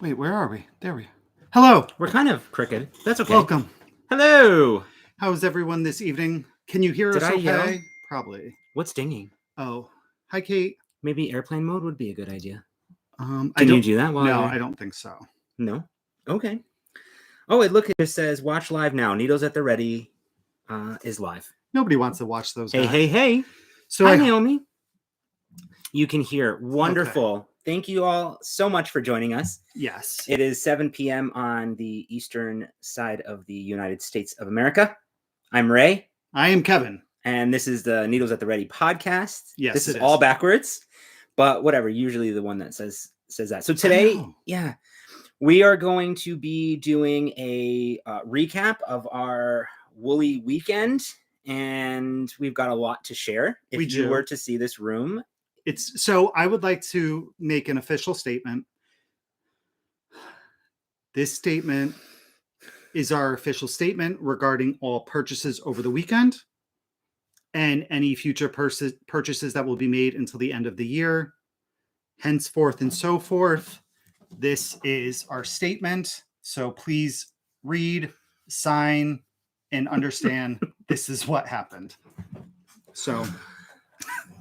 Wait, where are we? There we are. Hello. We're kind of crooked. That's okay. Welcome. Hello. How's everyone this evening? Can you hear Did us I okay? yell? Probably. What's dinging? Oh, hi, Kate. Maybe airplane mode would be a good idea. I Can don't, you do that while No, you're... I don't think so. No? Okay. Oh, it just says watch live now. Needles at the Ready is live. Nobody wants to watch those Hey, guys. hey. So Hi, Naomi. You can hear. Wonderful. Okay. Thank you all so much for joining us. Yes. It is 7 p.m. on the eastern side of the United States of America. I'm Ray. I am Kevin. And this is the Needles at the Ready podcast. Yes, this is all backwards, but whatever. Usually the one that says that. So today, we are going to be doing a recap of our woolly weekend, and we've got a lot to share. If you were to see this room, so I would like to make an official statement. This statement is our official statement regarding all purchases over the weekend and any future purchases that will be made until the end of the year, henceforth and so forth. This is our statement. So please read, sign, and understand this is what happened. So...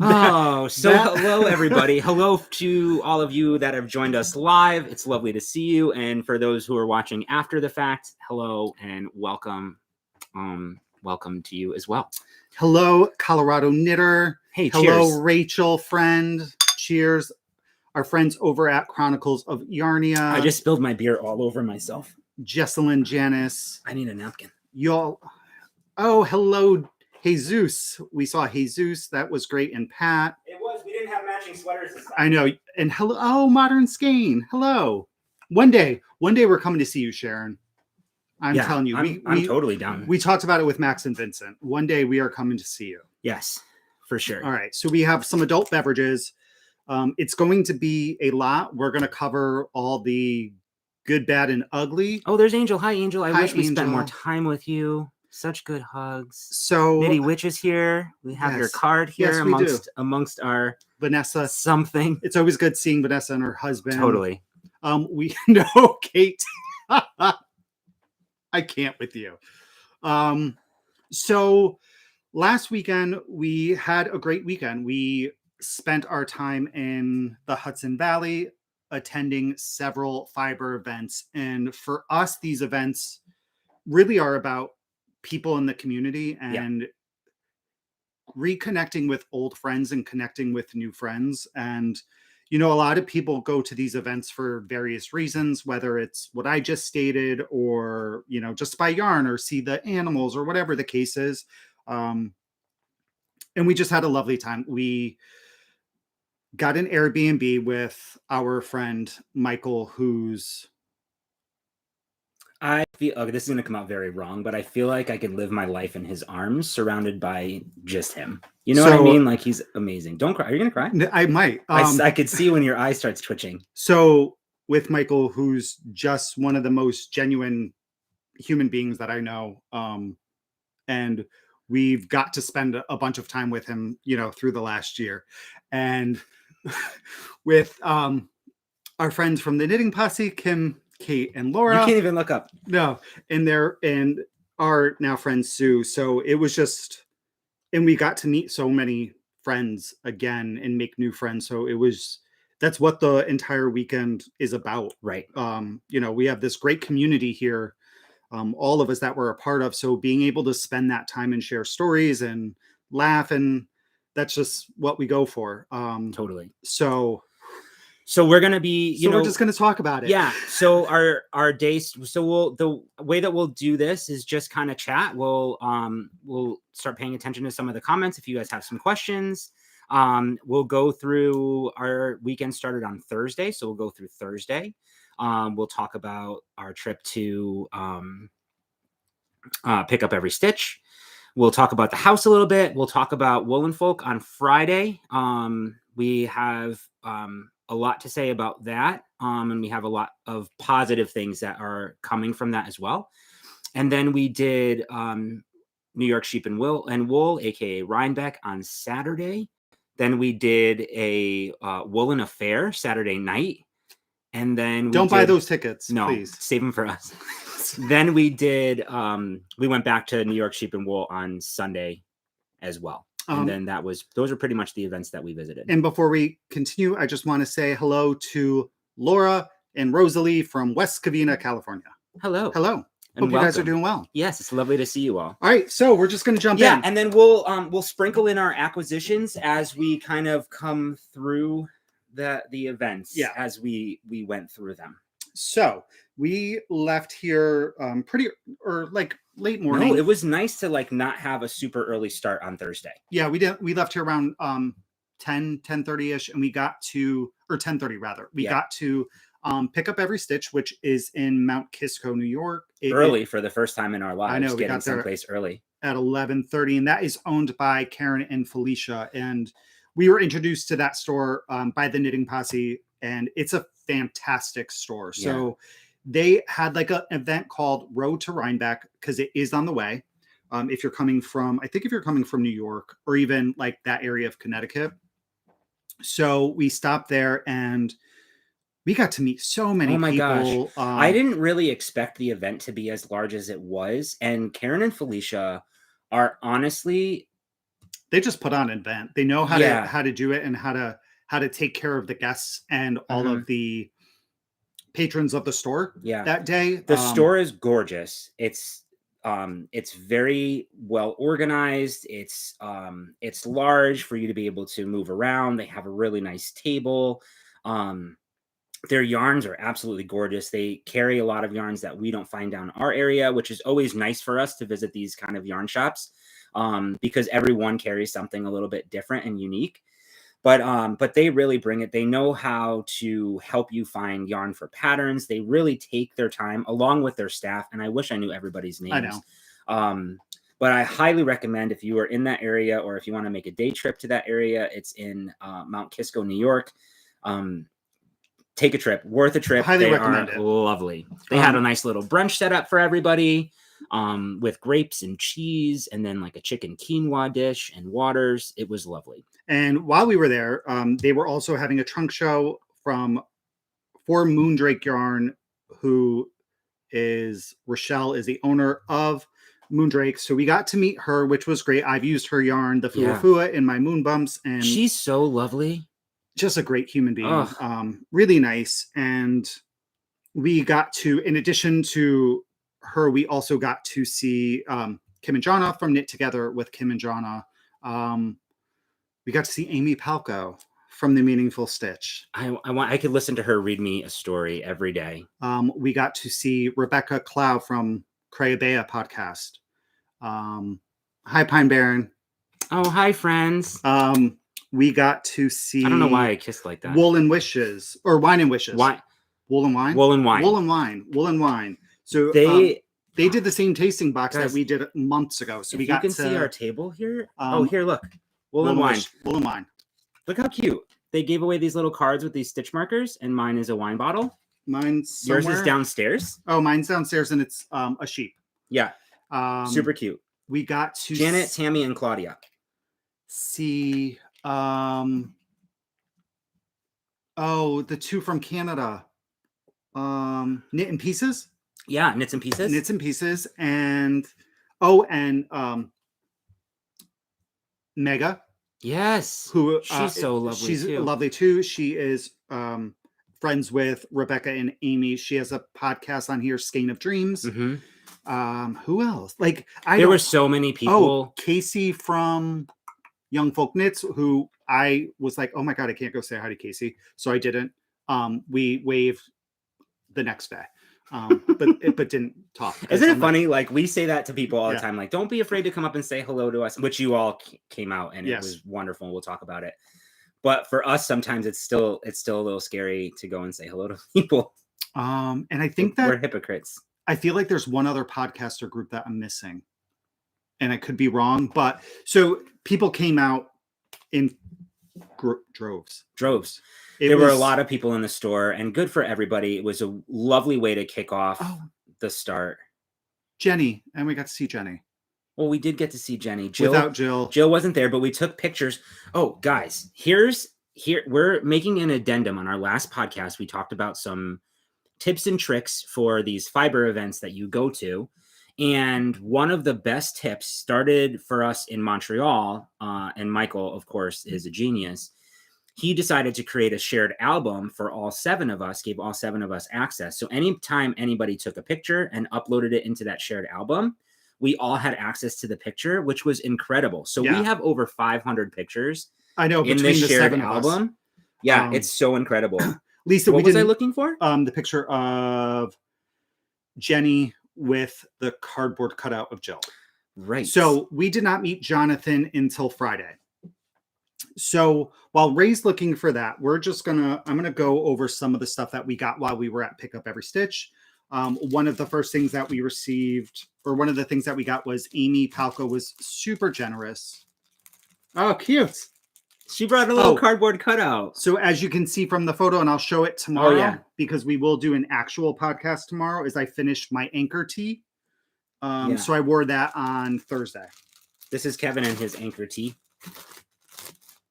hello, everybody. Hello to all of you that have joined us live. It's lovely to see you. And for those who are watching after the fact, hello and welcome. Welcome to you as well. Hello, Colorado Knitter. Hey, hello, cheers. Rachel, friend. Cheers. Our friends over at Chronicles of Yarnia. I just spilled my beer all over myself. Jesselyn, Janice. I need a napkin. Y'all. Oh, hello, Jesus. We saw Jesus. That was great. And Pat. It was. We didn't have matching sweaters this time. I know. And hello. Oh, Modern Skane. Hello. One day we're coming to see you, Sharon. I'm telling you. I'm totally down. We talked about it with Max and Vincent. One day we are coming to see you. Yes, for sure. All right. So we have some adult beverages. It's going to be a lot. We're going to cover all the good, bad, and ugly. Oh, there's Angel. Hi, Angel. I wish we spent more time with you. Such good hugs. So Nitty Witch is here. We have your card here amongst our Vanessa something. It's always good seeing Vanessa and her husband. Totally. We know Kate. I can't with you. So last weekend we had a great weekend. We spent our time in the Hudson Valley attending several fiber events, and for us these events really are about people in the community and reconnecting with old friends and connecting with new friends. And a lot of people go to these events for various reasons, whether it's what I just stated or just buy yarn or see the animals or whatever the case is. And we just had a lovely time. We got an Airbnb with our friend Michael, who's... I feel this is going to come out very wrong, but I feel like I could live my life in his arms, surrounded by just him. You know what I mean? Like, he's amazing. Don't cry. Are you going to cry? I might. I could see when your eye starts twitching. So with Michael, who's just one of the most genuine human beings that I know, and we've got to spend a bunch of time with him, through the last year, and with our friends from the Knitting Posse, Kim, Kate, and Laura. You can't even look up. No, and our now friend Sue. So it was just, and we got to meet so many friends again and make new friends. So that's what the entire weekend is about. Right. We have this great community here, all of us that we're a part of. So being able to spend that time and share stories and laugh, and that's just what we go for. Totally. So we're going to be, we're just going to talk about it. Yeah. So our days, the way that we'll do this is just kind of chat. We'll start paying attention to some of the comments. If you guys have some questions, we'll go through. Our weekend started on Thursday. So we'll go through Thursday. We'll talk about our trip to pick up every stitch. We'll talk about the house a little bit. We'll talk about Woolen Folk on Friday. We have a lot to say about that. And we have a lot of positive things that are coming from that as well. And then we did New York Sheep and Wool, aka Rhinebeck, on Saturday. Then we did a Woolen Affair Saturday night. And then don't buy those tickets, no, please. save them for us. Then we did. We went back to New York Sheep and Wool on Sunday as well. And then those are pretty much the events that we visited. And before we continue, I just want to say hello to Laura and Rosalie from West Covina, California. Hello. Hello. Hope you guys are doing well. Yes, it's lovely to see you all. All right, so we're just going to jump in. Yeah, and then we'll sprinkle in our acquisitions as we kind of come through the events as we went through them. So we left here late morning. No, it was nice to not have a super early start on Thursday. Yeah, we left here around 10:30ish, and we got to, or 10:30 rather. We got to pick up every stitch, which is in Mount Kisco, New York. Early for the first time in our lives. I know, we getting got there someplace early at 11:30, and that is owned by Karen and Felicia. And we were introduced to that store by the Knitting Posse, and it's a fantastic store. So they had an event called Road to Rhinebeck, because it is on the way. If you're coming from New York, or even that area of Connecticut. So we stopped there and we got to meet so many people. Gosh. I didn't really expect the event to be as large as it was. And Karen and Felicia are honestly, they just put on an event. They know how to do it, and how to take care of the guests and all of the patrons of the store that day. The store is gorgeous. It's very well organized. It's large for you to be able to move around. They have a really nice table. Their yarns are absolutely gorgeous. They carry a lot of yarns that we don't find down our area, which is always nice for us to visit these kind of yarn shops, because everyone carries something a little bit different and unique. But they really bring it. They know how to help you find yarn for patterns. They really take their time along with their staff. And I wish I knew everybody's names. I know. But I highly recommend, if you are in that area, or if you want to make a day trip to that area, it's in Mount Kisco, New York. Take a trip. Worth a trip. Highly recommend it. Lovely. They had a nice little brunch set up for everybody, with grapes and cheese, and then a chicken quinoa dish and waters. It was lovely. And while we were there, they were also having a trunk show for Moondrake Yarn, who is Rochelle, is the owner of Moondrake. So we got to meet her, which was great. I've used her yarn, the Fua Fua, in my moon bumps, and she's so lovely. Just a great human being. Really nice. And we got to, in addition to her, we also got to see Kim and Jonna from Knit Together with Kim and Jonna. We got to see Amy Palco from The Meaningful Stitch. I could listen to her read me a story every day. We got to see Rebecca Clow from Crayabea podcast. Hi, Pine Baron. Oh, hi, friends. We got to see, I don't know why I kissed like that. Woolen Wishes, or Wine and Wishes. Woolen Wine? Woolen Wine. Woolen Wine. So they did the same tasting box that we did months ago. So you can see our table here. Here, look. Woolen Wine. Woolen Wine. Look how cute. They gave away these little cards with these stitch markers, and mine is a wine bottle. Mine's yours is downstairs. Oh, mine's downstairs, and it's a sheep. Yeah. Super cute. We got to Janet, Tammy, and Claudia. See the two from Canada. Knit in Pieces. Yeah, Knits in Pieces. Knits in Pieces, and Mega. Yes. Who she's so lovely. She's lovely too. She is friends with Rebecca and Amy. She has a podcast on here, Skein of Dreams. Mm-hmm. Who else? There were so many people. Casey from Young Folk Knits, who I was like, oh my God, I can't go say hi to Casey. So I didn't. We waved the next day. But didn't talk. Isn't it funny? We say that to people all the time. Don't be afraid to come up and say hello to us, which you all came out, and it was wonderful. We'll talk about it. But for us, sometimes it's still a little scary to go and say hello to people. And I think that we're hypocrites. I feel like there's one other podcaster group that I'm missing, and I could be wrong. But so people came out in droves. There were a lot of people in the store, and good for everybody. It was a lovely way to kick off the start. Jenny, and we got to see Jenny. Well, we did get to see Jenny. Without Jill. Jill wasn't there, but we took pictures. Oh, guys, here's here we're making an addendum. On our last podcast, we talked about some tips and tricks for these fiber events that you go to. And one of the best tips started for us in Montreal, and Michael, of course, is a genius. He decided to create a shared album for all 7 of us, gave all 7 of us access. So anytime anybody took a picture and uploaded it into that shared album, we all had access to the picture, which was incredible. So we have over 500 pictures I know, in this shared album. Yeah, it's so incredible. Lisa, what was I looking for? The picture of Jenny with the cardboard cutout of Jill. Right. So we did not meet Jonathan until Friday. So while Ray's looking for that, I'm gonna go over some of the stuff that we got while we were at Pick Up Every Stitch. One of the first things that we received, or one of the things that we got, was Amy Palco was super generous. Oh, cute. She brought a little cardboard cutout. So as you can see from the photo, and I'll show it tomorrow, because we will do an actual podcast tomorrow, is I finished my anchor tee. So I wore that on Thursday. This is Kevin and his anchor tee.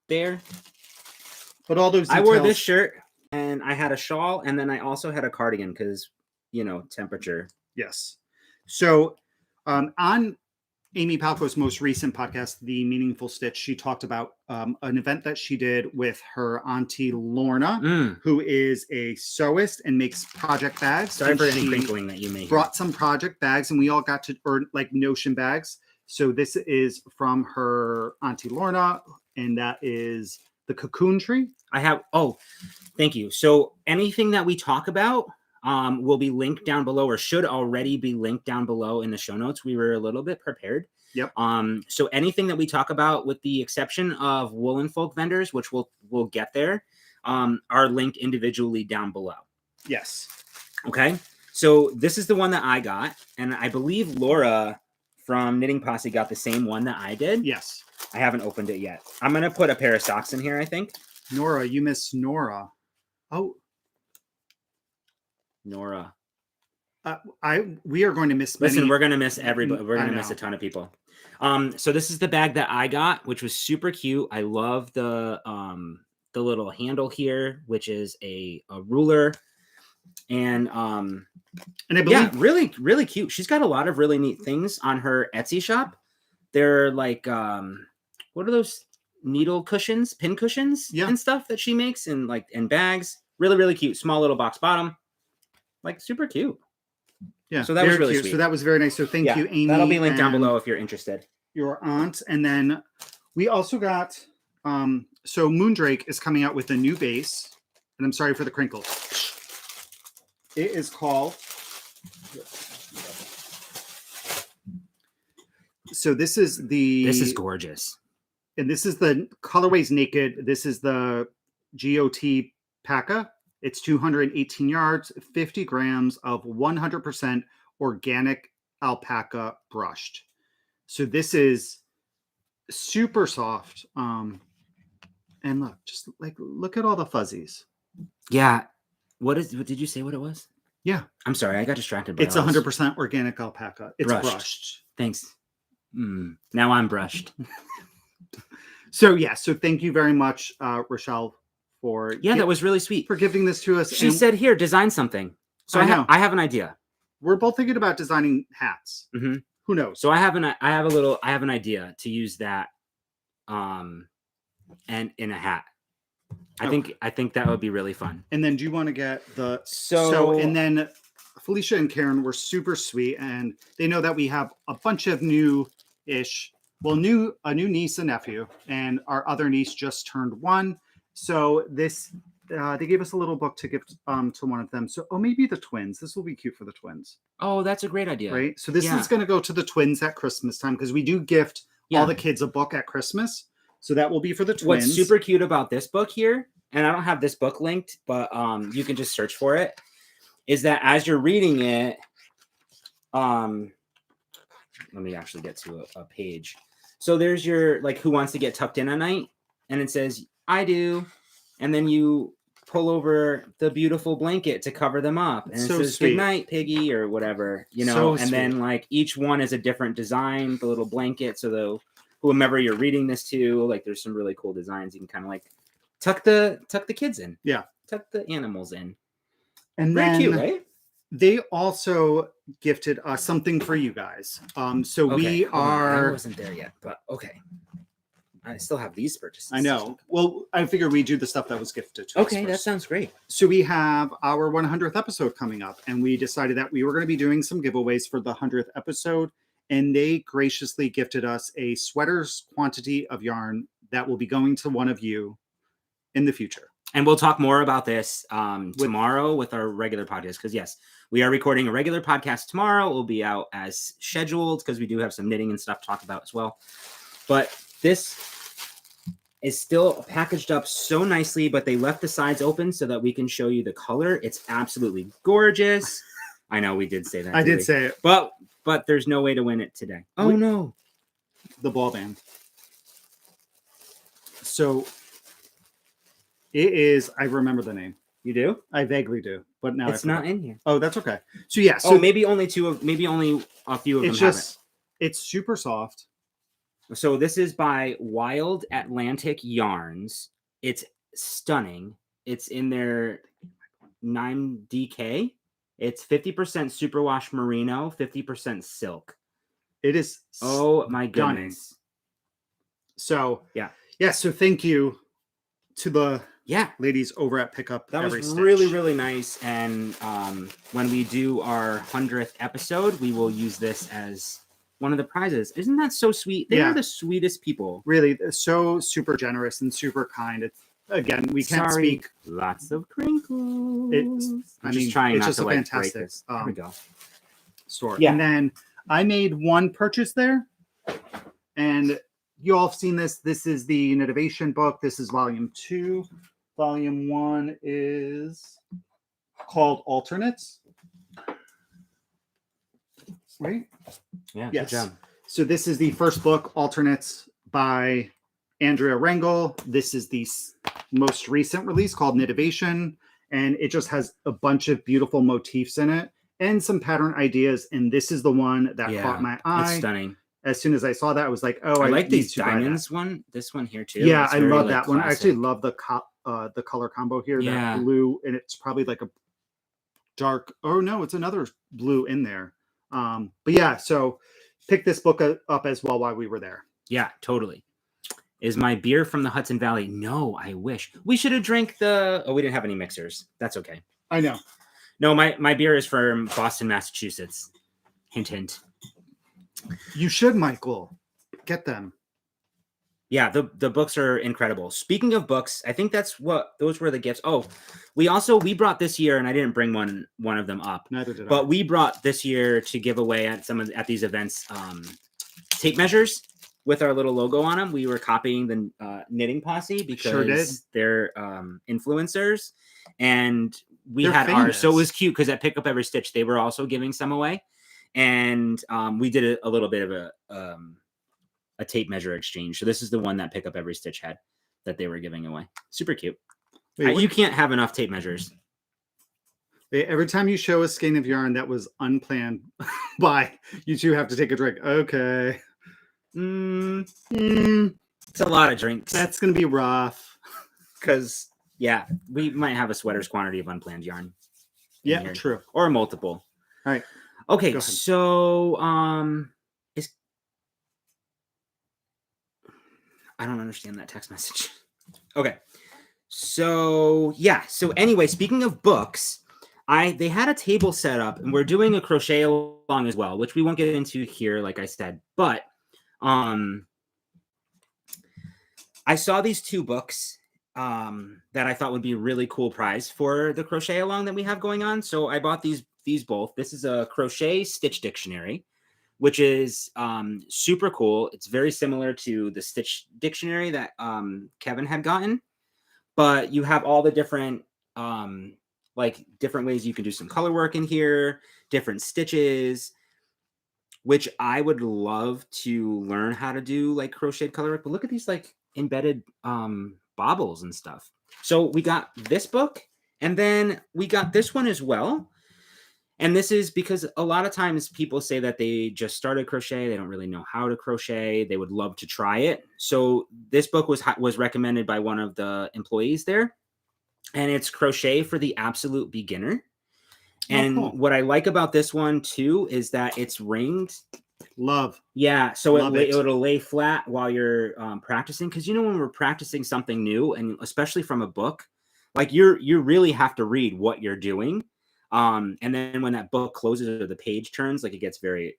There. But all those details, I wore this shirt, and I had a shawl, and then I also had a cardigan because, temperature. Yes. So on Amy Palco's most recent podcast, The Meaningful Stitch, she talked about an event that she did with her auntie Lorna, who is a sewist and makes project bags. Sorry for any crinkling that you made. Brought some project bags, and we all got to earn like Notion bags. So this is from her auntie Lorna, and that is the cocoon tree. Thank you. So anything that we talk about will be linked down below, or should already be linked down below in the show notes. We were a little bit prepared. Yep. So anything that we talk about, with the exception of Woolen Folk vendors, which we'll get there, are linked individually down below. Yes. Okay. So this is the one that I got, and I believe Laura from Knitting Posse got the same one that I did. Yes. I haven't opened it yet. I'm gonna put a pair of socks in here, I think. Nora, you miss Nora. Oh. Nora. We are going to miss many. Listen, we're going to miss everybody. We're going to miss a ton of people. So this is the bag that I got, which was super cute. I love the little handle here, which is a ruler. And I believe really, really cute. She's got a lot of really neat things on her Etsy shop. They're like, what are those needle cushions, pin cushions and stuff that she makes, and bags. Really, really cute. Small little box bottom. Like super cute. Yeah. So that was really sweet. So that was very nice. So thank you, Amy. That'll be linked down below if you're interested. Your aunt. And then we also got, so Moondrake is coming out with a new base. And I'm sorry for the crinkles. It is called, so this is gorgeous. And this is the colorways naked. This is the GOT Paca. It's 218 yards, 50 grams of 100% organic alpaca brushed. So this is super soft. And look at all the fuzzies. Yeah. What did you say what it was? Yeah. I'm sorry. I got distracted by it's 100% organic alpaca. It's brushed. Thanks. Now I'm brushed. So thank you very much, Rochelle, for that was really sweet, for giving this to us. She said, "Here, design something." So I have an idea. We're both thinking about designing hats. Mm-hmm. Who knows? So I have an idea to use that, and in a hat. I think that would be really fun. And then, do you want to get the and then Felicia and Karen were super sweet, and they know that we have a bunch of a new niece and nephew, and our other niece just turned 1. So this, they gave us a little book to give to one of them. So, maybe the twins. This will be cute for the twins. Oh, that's a great idea. Right? So this is going to go to the twins at Christmas time, because we do gift all the kids a book at Christmas. So that will be for the twins. What's super cute about this book here, and I don't have this book linked, but you can just search for it, is that as you're reading it, let me actually get to a page. So there's your, who wants to get tucked in at night? And it says, I do. And then you pull over the beautiful blanket to cover them up. And it says, good night, Piggy, or whatever, and then each one is a different design, the little blanket. So whomever you're reading this to, there's some really cool designs. You can kind of Tuck the kids in. Yeah. Tuck the animals in. And Very then cute, right? they also gifted us something for you guys. So Okay, we hold on. I are. wasn't there yet, but okay. I still have these purchases. I know. Well, I figured we do the stuff that was gifted to us. Okay, that first. sounds great. So we have our 100th episode coming up, and we decided that we were going to be doing some giveaways for the 100th episode, and they graciously gifted us a sweater's quantity of yarn that will be going to one of you in the future. And we'll talk more about this tomorrow with our regular podcast, because yes, we are recording a regular podcast tomorrow. It will be out as scheduled because we do have some knitting and stuff to talk about as well. But this is still packaged up so nicely, but they left the sides open so that we can show you the color. It's absolutely gorgeous. I know we did say that. I did say it. But there's no way to win it today. Oh, no. The ball band. So it is, I remember the name. You do? I vaguely do, but now it's not in here. Oh, that's okay. So yeah. So maybe only a few of them have it. It's super soft. So this is by Wild Atlantic Yarns. It's stunning. It's in their 9DK. It's 50% superwash merino, 50% silk. It is. Oh my goodness. So yeah. So thank you to the ladies over at Pickup. That was really, really nice. And when we do our 100th episode, we will use this as one of the prizes. Isn't that so sweet? They are the sweetest people. Really, so super generous and super kind. It's, again, we can't speak. Lots of crinkles. I'm just trying not just to a fantastic break this. There we go. Store. Yeah. And then I made one purchase there, and you all have seen this. This is the Knitivation book. This is volume 2. Volume 1 is called Alternates. Right? Yeah. Yes. Good job. So this is the first book, Alternates, by Andrea Rangel. This is the most recent release called Knitivation, and it just has a bunch of beautiful motifs in it and some pattern ideas. And this is the one that caught my eye. It's stunning. As soon as I saw that, I was like, "Oh, I like these diamonds one. This one here too. Yeah, it's I love that one. I classic. actually love the color combo here. Yeah. That blue, and it's probably like a dark. Oh no, it's another blue in there. But yeah, so pick this book up as well while we were there. Yeah, totally. Is my beer from the Hudson Valley? No, I wish. We should have drank the... Oh, we didn't have any mixers. That's okay. I know. No, my beer is from Boston, Massachusetts. Hint, hint. You should, Michael. Get them. Yeah, the books are incredible. Speaking of books, I think those were the gifts. Oh, we brought this year, and I didn't bring one of them up. Neither did I. But we brought this year to give away at these events tape measures with our little logo on them. We were copying the Knitting Posse because they're influencers, and they're had famous. Ours. So it was cute because at Pick Up Every Stitch, they were also giving some away, and we did a little bit of a tape measure exchange. So this is the one that Pick Up Every Stitch had that they were giving away. Super cute. Wait, you can't have enough tape measures. Every time you show a skein of yarn that was unplanned by, you two have to take a drink. Okay. It's a lot of drinks. That's going to be rough. Because, yeah, we might have a sweater's quantity of unplanned yarn. Yeah, true. Or multiple. All right. Okay, so I don't understand that text message. Okay. So, yeah. So anyway, speaking of books, they had a table set up, and we're doing a crochet along as well, which we won't get into here, like I said. But I saw these two books that I thought would be a really cool prize for the crochet along that we have going on. So I bought these both. This is a crochet stitch dictionary, which is super cool. It's very similar to the stitch dictionary that Kevin had gotten, but you have all the different different ways you can do some color work in here, different stitches, which I would love to learn how to do, like crocheted color work. But look at these like embedded bobbles and stuff. So we got this book, and then we got this one as well. And this is because a lot of times people say that they just started crochet, they don't really know how to crochet, they would love to try it. So this book was recommended by one of the employees there, and it's Crochet for the Absolute Beginner. And cool. what I like about this one too is that it's ringed. Love. Yeah, so Love it. it'll lay flat while you're practicing, because when we're practicing something new, and especially from a book, like you really have to read what you're doing. And then when that book closes or the page turns, like it gets very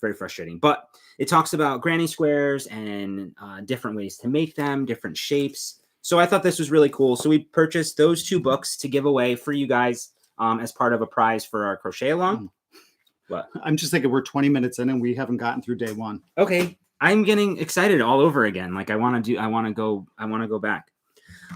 frustrating. But it talks about granny squares and different ways to make them, different shapes. So I thought this was really cool. So we purchased those 2 books to give away for you guys as part of a prize for our crochet along. What? I'm just thinking we're 20 minutes in and we haven't gotten through day 1. Okay, I'm getting excited all over again. Like I want to go back.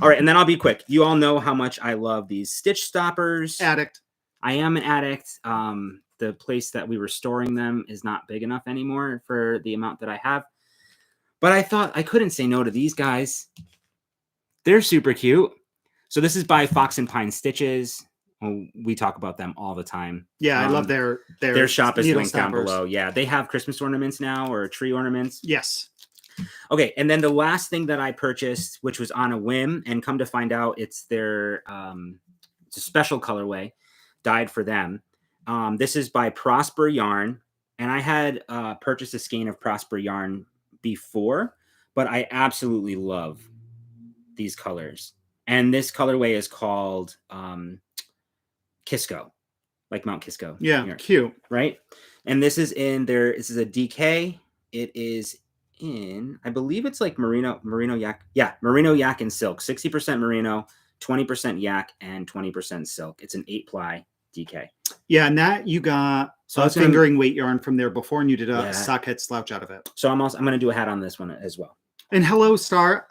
All right, and then I'll be quick. You all know how much I love these stitch stoppers. Addict. I am an addict. The place that we were storing them is not big enough anymore for the amount that I have. But I thought I couldn't say no to these guys. They're super cute. So this is by Fox and Pine Stitches. Well, we talk about them all the time. Yeah, I love their shop is needle linked down stoppers. below. Yeah, they have Christmas ornaments now, or tree ornaments. Yes. Okay, and then the last thing that I purchased, which was on a whim, and come to find out it's their it's a special colorway, dyed for them. This is by Prosper Yarn, and I had purchased a skein of Prosper Yarn before, but I absolutely love these colors. And this colorway is called Kisco, like Mount Kisco. Yeah, cute. Right? And this is this is a DK. It is in, I believe it's like merino yak. Yeah, merino yak and silk. 60% merino, 20% yak, and 20% silk. It's an 8-ply DK. Yeah, and that you got fingering weight yarn from there before, and you did a sockhead slouch out of it. So I'm going to do a hat on this one as well. And hello, Star.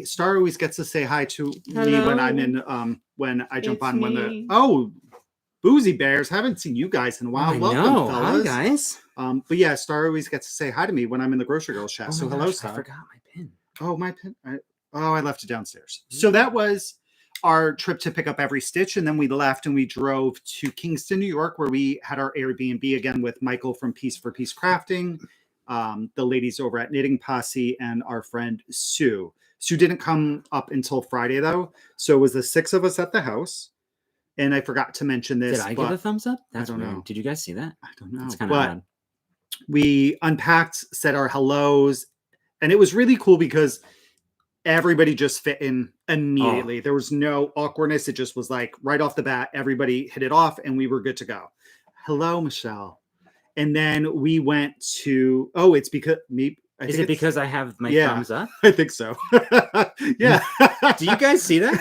Star always gets to say hi to me when I'm in when I jump on me. Boozy Bears, haven't seen you guys in a while. Welcome, fellas. Hi, guys. But yeah, Star always gets to say hi to me when I'm in the Grocery Girls chat. So hello, Star. I forgot my pin. Oh, my pin. I left it downstairs. So that was our trip to pick up every stitch, and then we left and we drove to Kingston, New York, where we had our Airbnb again with Michael from Piece for Piece Crafting, the ladies over at Knitting Posse, and our friend Sue. Sue didn't come up until Friday though, so it was the 6 of us at the house. And I forgot to mention this. Did I give a thumbs up? I don't know. Did you guys see that? I don't know. It's kind of odd. We unpacked, said our hellos, and it was really cool because everybody just fit in immediately. There was no awkwardness. It just was like right off the bat, everybody hit it off and we were good to go. Hello, Michelle. And then we went to, it's because me. Is it because I have my thumbs up? I think so. Yeah. Do you guys see that?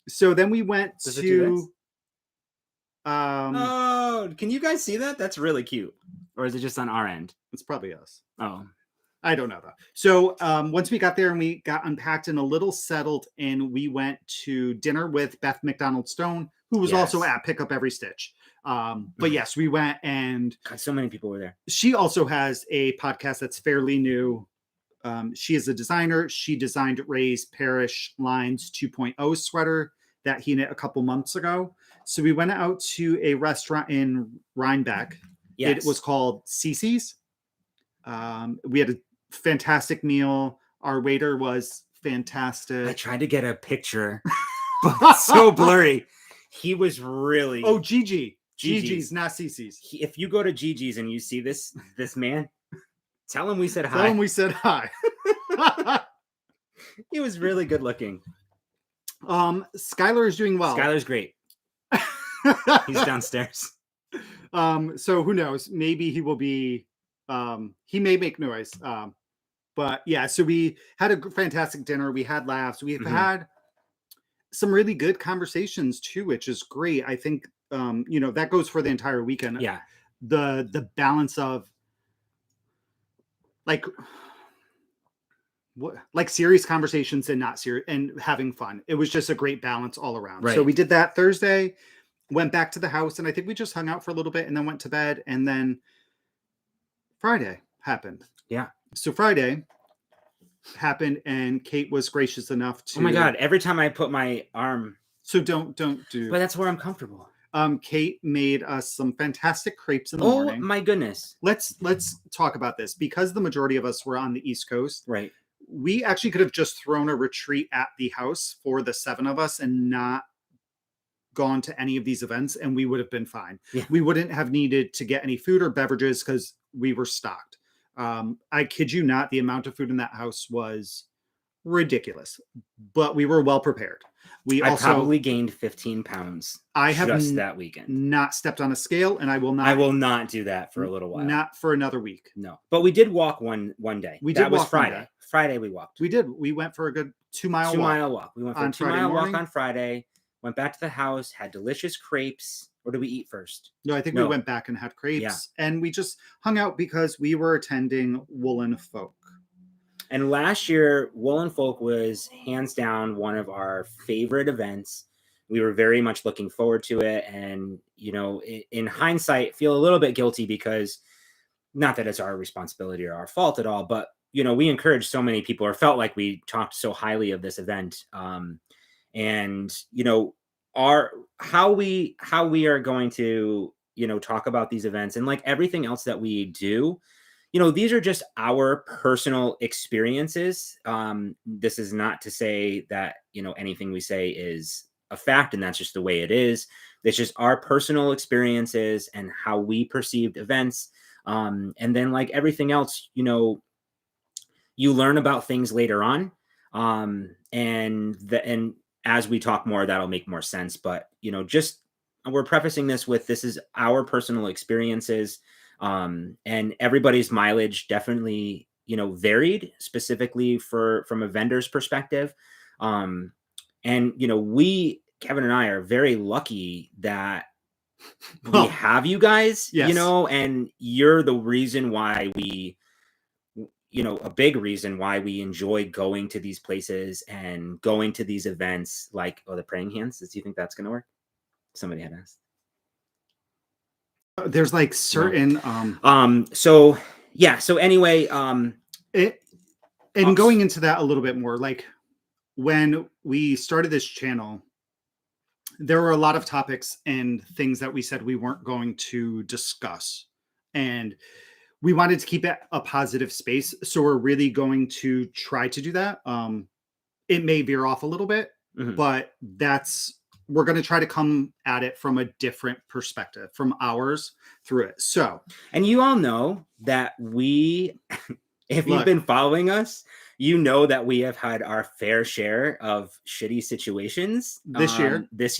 So then we went to. Can you guys see that? That's really cute. Or is it just on our end? It's probably us. Oh, I don't know though. So once we got there and we got unpacked and a little settled, and we went to dinner with Beth McDonald Stone, who was also at Pick Up Every Stitch. But yes, we went, and God, so many people were there. She also has a podcast that's fairly new. She is a designer. She designed Ray's Parish Lines 2.0 sweater that he knit a couple months ago. So we went out to a restaurant in Rhinebeck. Yes. It was called Cece's. We had a fantastic meal. Our waiter was fantastic. I tried to get a picture, but it's so blurry. He was really... Oh, Gigi's, not Cece's. If you go to Gigi's and you see this man, tell him we said hi. Tell him we said hi. He was really good looking. Skylar is doing well. Skylar's great. He's downstairs. So who knows? Maybe he will be. He may make noise. But yeah. So we had a fantastic dinner. We had laughs. We've had some really good conversations too, which is great. I think that goes for the entire weekend. Yeah. The balance of like serious conversations and not serious and having fun. It was just a great balance all around. Right. So we did that Thursday, went back to the house, and I think we just hung out for a little bit and then went to bed. And then Friday happened. Yeah. So Friday happened, and Kate was gracious enough to. Oh my God! Every time I put my arm. So don't do. But that's where I'm comfortable. Kate made us some fantastic crepes in the Oh morning. my goodness. Let's talk about this. Because the majority of us were on the East Coast, Right. we actually could have just thrown a retreat at the house for the 7 of us and not gone to any of these events, and we would have been fine. Yeah. We wouldn't have needed to get any food or beverages because we were stocked. I kid you not, the amount of food in that house was ridiculous, but we were well prepared. I probably gained 15 pounds I have just that weekend. not stepped on a scale, and I will not do that for a little while. Not for another week. No, but we did walk one day. That was Friday. Friday we walked. We did. We went for a good 2-mile walk. 2-mile walk. We went for a 2-mile walk on Friday. Went back to the house, had delicious crepes. Or did we eat first? No, I think we went back and had crepes, and we just hung out because we were attending Woolen Folk. And last year, Woolen Folk was hands down one of our favorite events. We were very much looking forward to it. And, you know, in hindsight, feel a little bit guilty because not that it's our responsibility or our fault at all, but, you know, we encouraged so many people or felt like we talked so highly of this event. And, you know, how we are going to, you know, talk about these events and like everything else that we do. You know, these are just our personal experiences. This is not to say that, you know, anything we say is a fact and that's just the way it is. It's just our personal experiences and how we perceived events. And then like everything else, you know, you learn about things later on. And as we talk more, that'll make more sense. But, you know, just we're prefacing this with this is our personal experiences. And everybody's mileage definitely, you know, varied specifically from a vendor's perspective. And, you know, Kevin and I are very lucky that we have you guys, yes. You know, and you're the reason why you know, a big reason why we enjoy going to these places and going to these events like, the praying hands. Do you think that's going to work? Somebody had asked. There's like certain so anyway going into that a little bit more, like when we started this channel, there were a lot of topics and things that we said we weren't going to discuss, and we wanted to keep it a positive space, so we're really going to try to do that. It may veer off a little bit, but we're going to try to come at it from a different perspective, from ours through it. So, and you all know that if you've been following us, you know that we have had our fair share of shitty situations this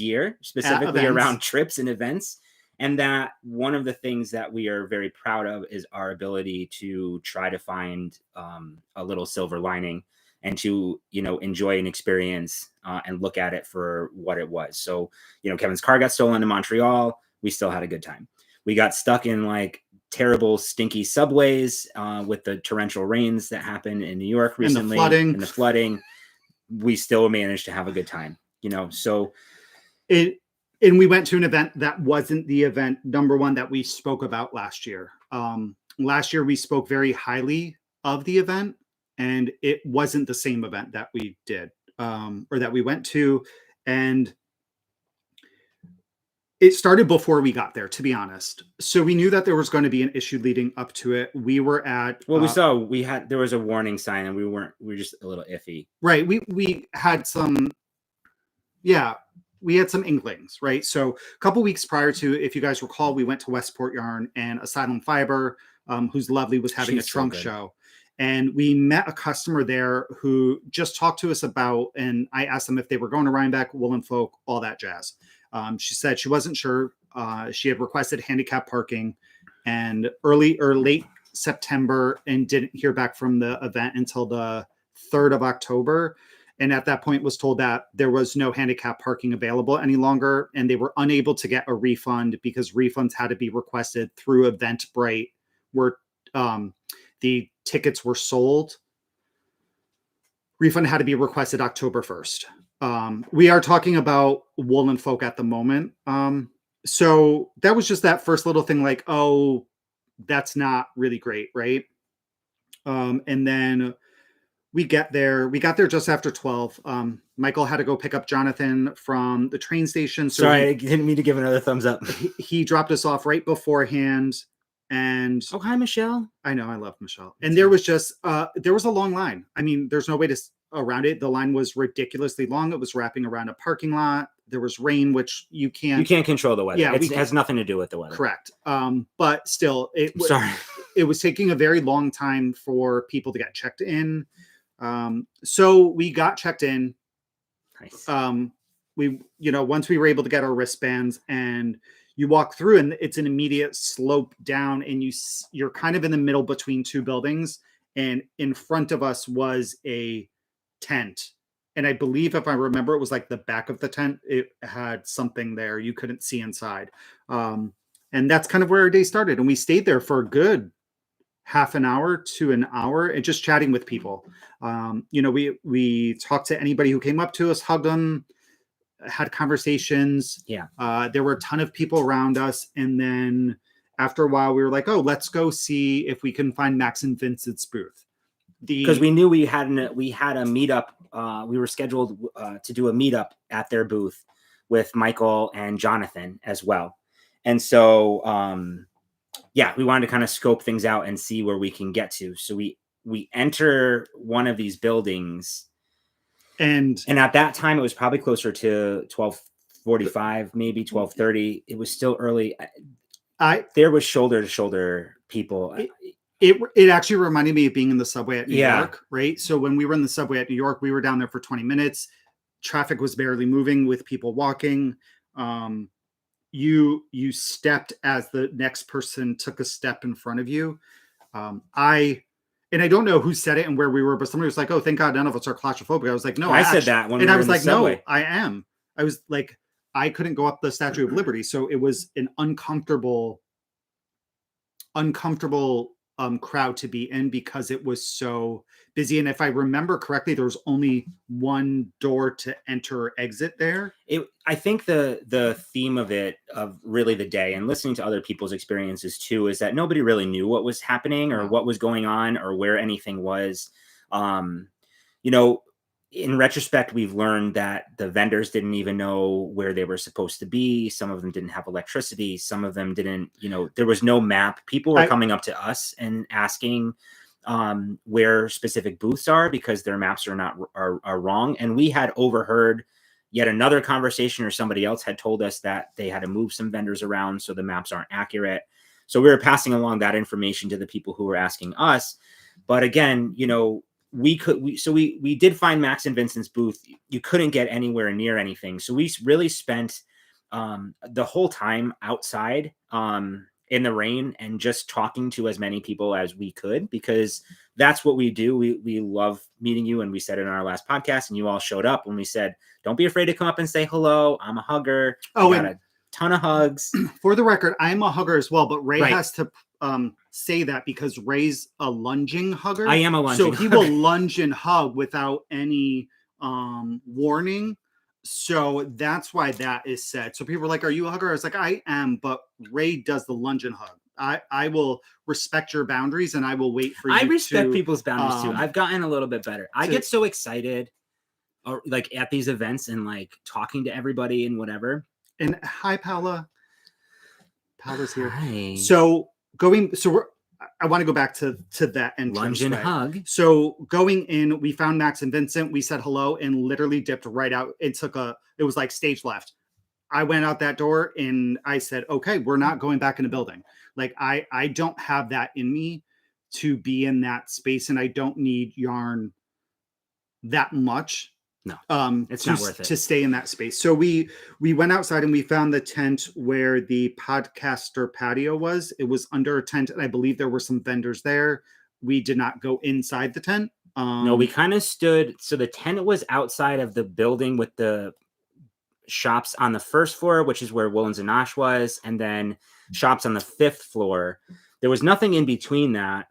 year, specifically around trips and events. And that one of the things that we are very proud of is our ability to try to find a little silver lining and to, you know, enjoy an experience and look at it for what it was. So, you know, Kevin's car got stolen in Montreal. We still had a good time. We got stuck in like terrible, stinky subways with the torrential rains that happened in New York recently. And the flooding. We still managed to have a good time, you know, so and we went to an event that wasn't the event, number one, that we spoke about last year. Last year, we spoke very highly of the event, and it wasn't the same event that we did or that we went to. And it started before we got there, to be honest. So we knew that there was going to be an issue leading up to it. We were at... there was a warning sign and we were just a little iffy. Right. We had some... Yeah. We had some inklings, right? So a couple weeks prior to, if you guys recall, we went to Westport Yarn, and Asylum Fiber, who's lovely, was having a trunk show. And we met a customer there who just talked to us about, and I asked them if they were going to Rhinebeck, Woolen Folk, all that jazz. She said she wasn't sure. She had requested handicap parking and early or late September and didn't hear back from the event until the 3rd of October. And at that point was told that there was no handicap parking available any longer, and they were unable to get a refund because refunds had to be requested through Eventbrite, where the tickets were sold. Refund had to be requested October 1st. We are talking about Woolen Folk at the moment. So that was just that first little thing, like, oh, that's not really great, right? And then we got there just after 12. Michael had to go pick up Jonathan from the train station. So Sorry, I didn't mean to give another thumbs up. he dropped us off right beforehand. And oh, hi, Michelle. I know, I love Michelle. And there was just there was a long line. I mean, there's no way to around it. The line was ridiculously long. It was wrapping around a parking lot. There was rain, which you can't control the weather. Yeah, it has nothing to do with the weather. Correct. But still, Sorry. It was taking a very long time for people to get checked in. So we got checked in. Nice. We, once we were able to get our wristbands, and you walk through and it's an immediate slope down, and you're kind of in the middle between two buildings, and in front of us was a tent. And I believe, if I remember, it was like the back of the tent. It had something there. You couldn't see inside. And that's kind of where our day started. And we stayed there for a good half an hour to an hour and just chatting with people. We talked to anybody who came up to us, hugged them, had conversations. Yeah. There were a ton of people around us. And then after a while, we were like, oh, let's go see if we can find Max and Vincent's booth. Because we knew we had a meetup. We were scheduled to do a meetup at their booth with Michael and Jonathan as well. And so, we wanted to kind of scope things out and see where we can get to. So we enter one of these buildings, and at that time it was probably closer to 12:45, maybe 12:30. It was still early. There was shoulder to shoulder people. It actually reminded me of being in the subway at New York, right? So when we were in the subway at New York, we were down there for 20 minutes. Traffic was barely moving with people walking. You stepped as the next person took a step in front of you. I don't know who said it and where we were, but somebody was like, "Oh, thank God none of us are claustrophobic." I was like, "No, I said that when we were I was in like, the subway. "No, I am." I was like, I couldn't go up the Statue of Liberty, so it was an uncomfortable crowd to be in because it was so busy. And if I remember correctly, there was only one door to enter or exit there. I think the theme of it, of really the day, and listening to other people's experiences too, is that nobody really knew what was happening or what was going on or where anything was. In retrospect, we've learned that the vendors didn't even know where they were supposed to be. Some of them didn't have electricity. Some of them didn't, there was no map. People were coming up to us and asking where specific booths are because their maps are wrong. And we had overheard yet another conversation, or somebody else had told us that they had to move some vendors around, so the maps aren't accurate. So we were passing along that information to the people who were asking us. But again, we did find Max and Vincent's booth. You couldn't get anywhere near anything. So we really spent the whole time outside in the rain and just talking to as many people as we could, because that's what we do. We love meeting you. And we said it in our last podcast, and you all showed up when we said, don't be afraid to come up and say hello. I'm a hugger. I got a ton of hugs. For the record, I'm a hugger as well, but Ray has to say that because Ray's a lunging hugger. I am a lunging hugger. So he will lunge and hug without any warning. So that's why that is said. So people are like, are you a hugger? I was like, I am, but Ray does the lunge and hug. I will respect your boundaries, and I will wait for you. I respect people's boundaries too. I've gotten a little bit better. I get so excited like at these events and like talking to everybody and whatever. And hi, Paula. Paula's here. Hi. I want to go back to that entrance. Lunge and hug. So going in, we found Max and Vincent. We said hello and literally dipped right out. It was like stage left. I went out that door and I said, okay, we're not going back in the building. Like I don't have that in me to be in that space, and I don't need yarn that much. No, it's not worth it to stay in that space. So we went outside and we found the tent where the podcaster patio was. It was under a tent, and I believe there were some vendors there. We did not go inside the tent. No, we kind of stood. So the tent was outside of the building with the shops on the first floor, which is where Woolen Affair was, and then shops on the 5th floor. There was nothing in between that.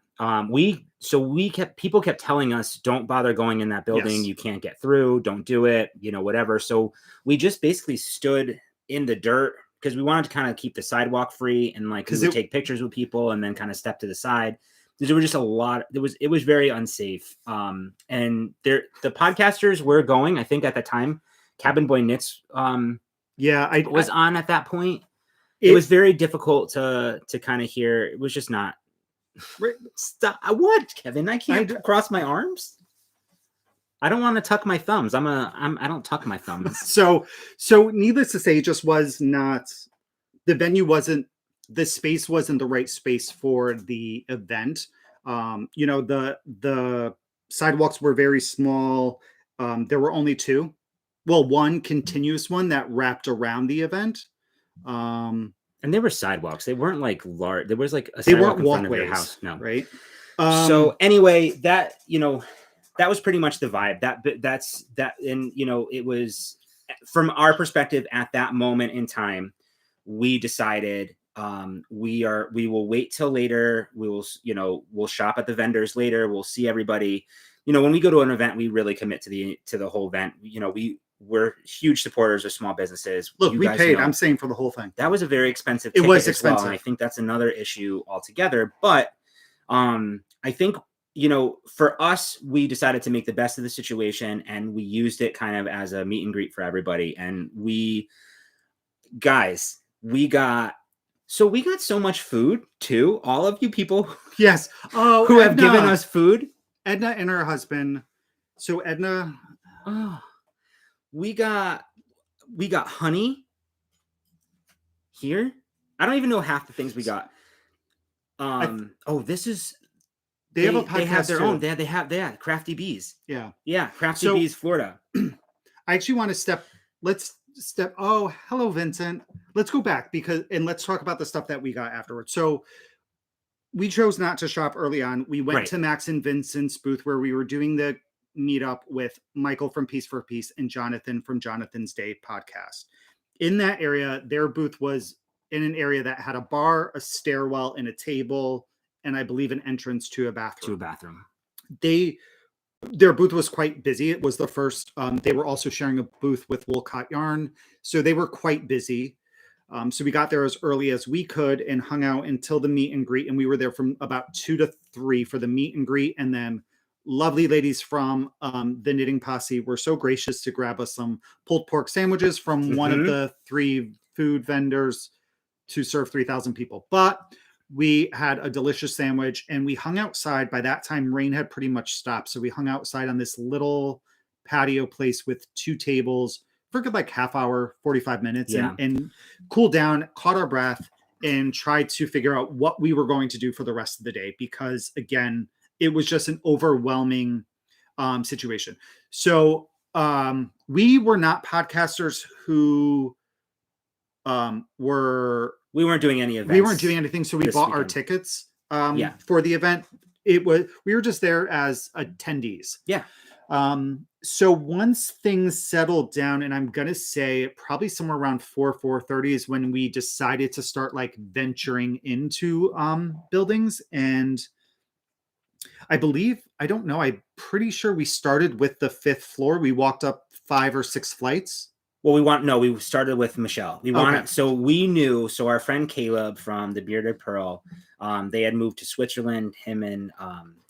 People kept telling us, don't bother going in that building. Yes. You can't get through. Don't do it, whatever. So we just basically stood in the dirt because we wanted to kind of keep the sidewalk free, and like we would take pictures with people and then kind of step to the side. There were just a lot. It was very unsafe. And the podcasters were going. I think at the time, Cabin Boy Knits was on at that point. It was very difficult to kind of hear. It was just not. Stop! What, Kevin? I can't cross my arms. I don't want to tuck my thumbs. I don't tuck my thumbs. So needless to say, it just was not. The venue wasn't. The space wasn't the right space for the event. The sidewalks were very small. There were only two. Well, one continuous one that wrapped around the event. And they were sidewalks. They weren't like large. There was like a sidewalk in front of your house. No. Right. So anyway, that was pretty much the vibe. That's and it was from our perspective at that moment in time, we decided we will wait till later. We'll shop at the vendors later. We'll see everybody. When we go to an event, we really commit to the whole event. We're huge supporters of small businesses. Look, we paid. I'm saying for the whole thing. That was a very expensive. It was expensive. Well, and I think that's another issue altogether. But I think for us, we decided to make the best of the situation, and we used it kind of as a meet and greet for everybody. And we got so much food too. All of you people, yes, who have given us food. Edna and her husband. So Edna, we got honey here. I don't even know half the things we got. This is. They have a podcast. They have their own. They have Crafty Bees. Yeah. Crafty Bees, Florida. I actually want to let's step. Oh, hello, Vincent. Let's go back and let's talk about the stuff that we got afterwards. So we chose not to shop early on. We went to Max and Vincent's booth where we were doing the meetup with Michael from Piece for Piece and Jonathan from Jonathan's Day podcast. In that area, their booth was in an area that had a bar, a stairwell, and a table, and I believe an entrance to a bathroom. Their booth was quite busy. It was the first. They were also sharing a booth with Wool Cot Yarn, so they were quite busy. So we got there as early as we could and hung out until the meet and greet, and we were there from about 2 to 3 for the meet and greet, and then lovely ladies from the Knitting Posse were so gracious to grab us some pulled pork sandwiches from one of the 3 food vendors to serve 3,000 people. But we had a delicious sandwich and we hung outside. By that time, rain had pretty much stopped. So we hung outside on this little patio place with 2 tables for a good like half hour, 45 minutes and cooled down, caught our breath, and tried to figure out what we were going to do for the rest of the day. Because again, it was just an overwhelming situation. So we were not podcasters who we weren't doing any events. We weren't doing anything, so we bought our tickets for the event. We were just there as attendees. Yeah. So once things settled down, and I'm gonna say probably somewhere around 4:30 is when we decided to start like venturing into buildings. And I believe, I don't know, I'm pretty sure we started with the 5th floor. We walked up 5 or 6 flights. Well, we started with Michelle. So we knew, so our friend Caleb from the Bearded Pearl, they had moved to Switzerland, him and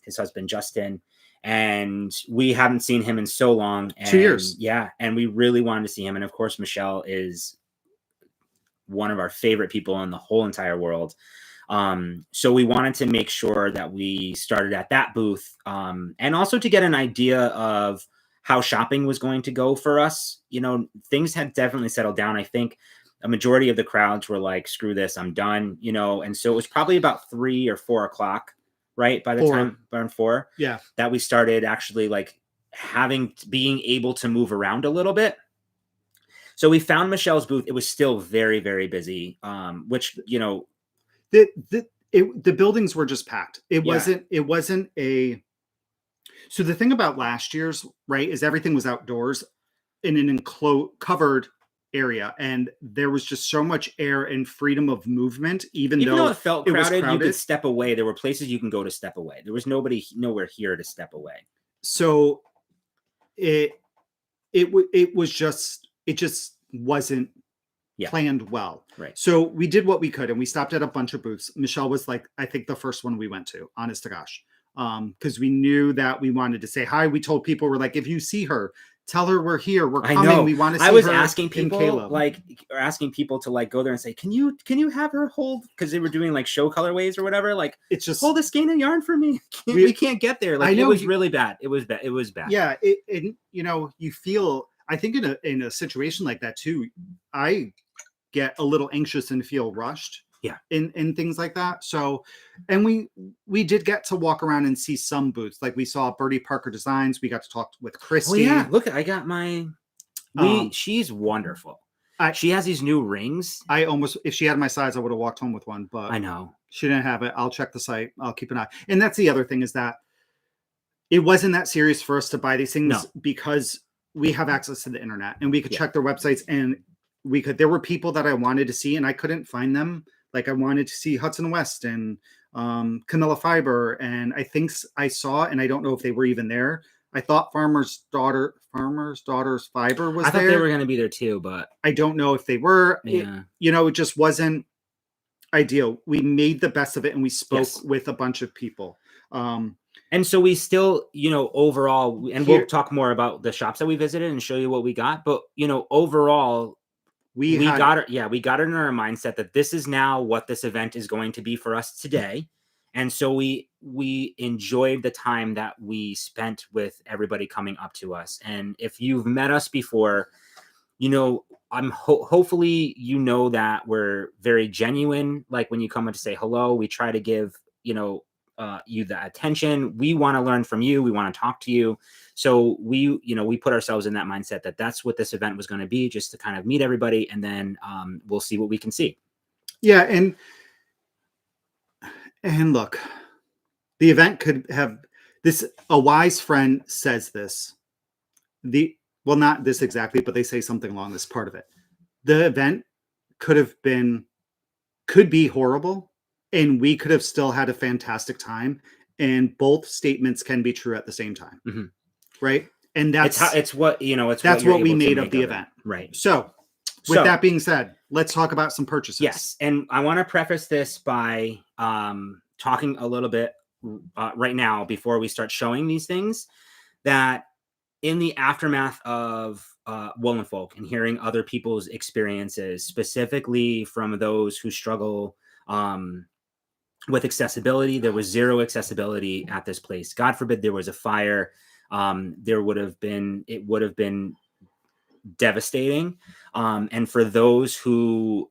his husband, Justin, and we haven't seen him in so long. 2 years. Yeah. And we really wanted to see him. And of course, Michelle is one of our favorite people in the whole entire world. So we wanted to make sure that we started at that booth, and also to get an idea of how shopping was going to go for us. Things had definitely settled down. I think a majority of the crowds were like, screw this, I'm done, and so it was probably about 3 or 4 o'clock, right? By the time around 4, that we started actually like being able to move around a little bit. So we found Michelle's booth. It was still very, very busy, which, the buildings were just packed. It wasn't a. So the thing about last year's, right, is everything was outdoors in an covered area, and there was just so much air and freedom of movement. Even though it felt crowded, you could step away. There were places you can go to step away. There was nowhere here to step away. So it just wasn't Yeah. planned well. Right. So we did what we could, and we stopped at a bunch of booths. Michelle was like, I think the first one we went to, honest to gosh, because we knew that we wanted to say hi. We told people, we're like, if you see her, tell her we're here. We're I coming. know. We want to see I was her asking and people, Caleb. like, or asking people to like go there and say, can you have her hold, because they were doing like show colorways or whatever. Like, It's just hold a skein of yarn for me. We can't get there. Like, I know it was really bad. It was bad. It was bad. Yeah, you know, you feel. I think in a situation like that too, I get a little anxious and feel rushed. Yeah. In things like that. So, and we did get to walk around and see some booths. Like we saw Birdie Parker Designs. We got to talk with Christy. Oh yeah, look, I got my. She's wonderful. She has these new rings. I almost, if she had my size, I would have walked home with one. But I know she didn't have it. I'll check the site. I'll keep an eye. And that's the other thing, is that it wasn't that serious for us to buy these things because we have access to the internet and we could check their websites, and there were people that I wanted to see and I couldn't find them. Like I wanted to see Hudson West and Camilla Fiber, and I think I saw, and I don't know if they were even there. I thought Farmer's Daughter's Fiber was there. I thought they were going to be there too, but I don't know if they were. Yeah. It just wasn't ideal. We made the best of it, and we spoke with a bunch of people. And so we still, overall, and we'll talk more about the shops that we visited and show you what we got. But, overall, we got it in our mindset that this is now what this event is going to be for us today. And so we enjoyed the time that we spent with everybody coming up to us. And if you've met us before, hopefully that we're very genuine. Like when you come in to say hello, we try to give, you the attention. We want to learn from you. We want to talk to you. So we put ourselves in that mindset that that's what this event was going to be, just to kind of meet everybody. And then we'll see what we can see. Yeah. And look, the event could have this. A wise friend says this, well, not this exactly, but they say something along this part of it. The event could be horrible, and we could have still had a fantastic time. And both statements can be true at the same time. Mm-hmm. Right. And that's what we made of the event. Right. So with that being said, let's talk about some purchases. Yes. And I want to preface this by talking a little bit right now before we start showing these things, that in the aftermath of Woolen Folk and hearing other people's experiences, specifically from those who struggle with accessibility, there was zero accessibility at this place. God forbid there was a fire. It would have been devastating. And for those who,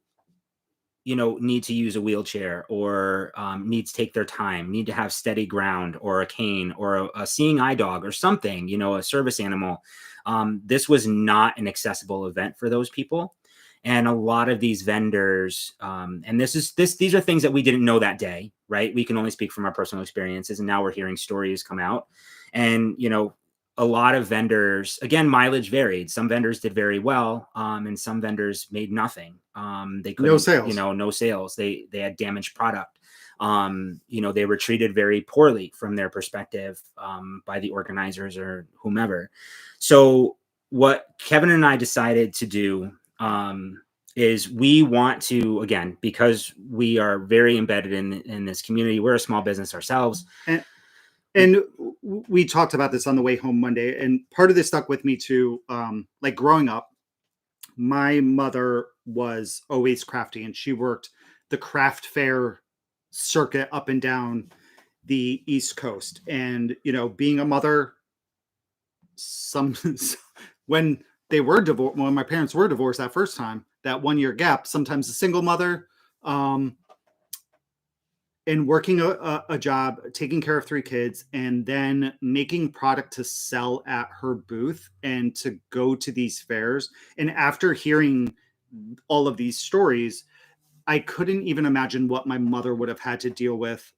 need to use a wheelchair or need to take their time, need to have steady ground or a cane or a seeing eye dog or something, a service animal. This was not an accessible event for those people. And a lot of these vendors, and these are things that we didn't know that day, right? We can only speak from our personal experiences. And now we're hearing stories come out. And, a lot of vendors, again, mileage varied. Some vendors did very well, and some vendors made nothing. They couldn't, no sales. No sales. They had damaged product. They were treated very poorly from their perspective by the organizers or whomever. So what Kevin and I decided to do is we want to, again, because we are very embedded in this community, we're a small business ourselves. And we talked about this on the way home Monday, and part of this stuck with me too. Like growing up, my mother was always crafty, and she worked the craft fair circuit up and down the East Coast. And, being a mother, when my parents were divorced that first time, that 1 year gap, sometimes a single mother, and working a job, taking care of 3 kids, and then making product to sell at her booth and to go to these fairs. And after hearing all of these stories, I couldn't even imagine what my mother would have had to deal with.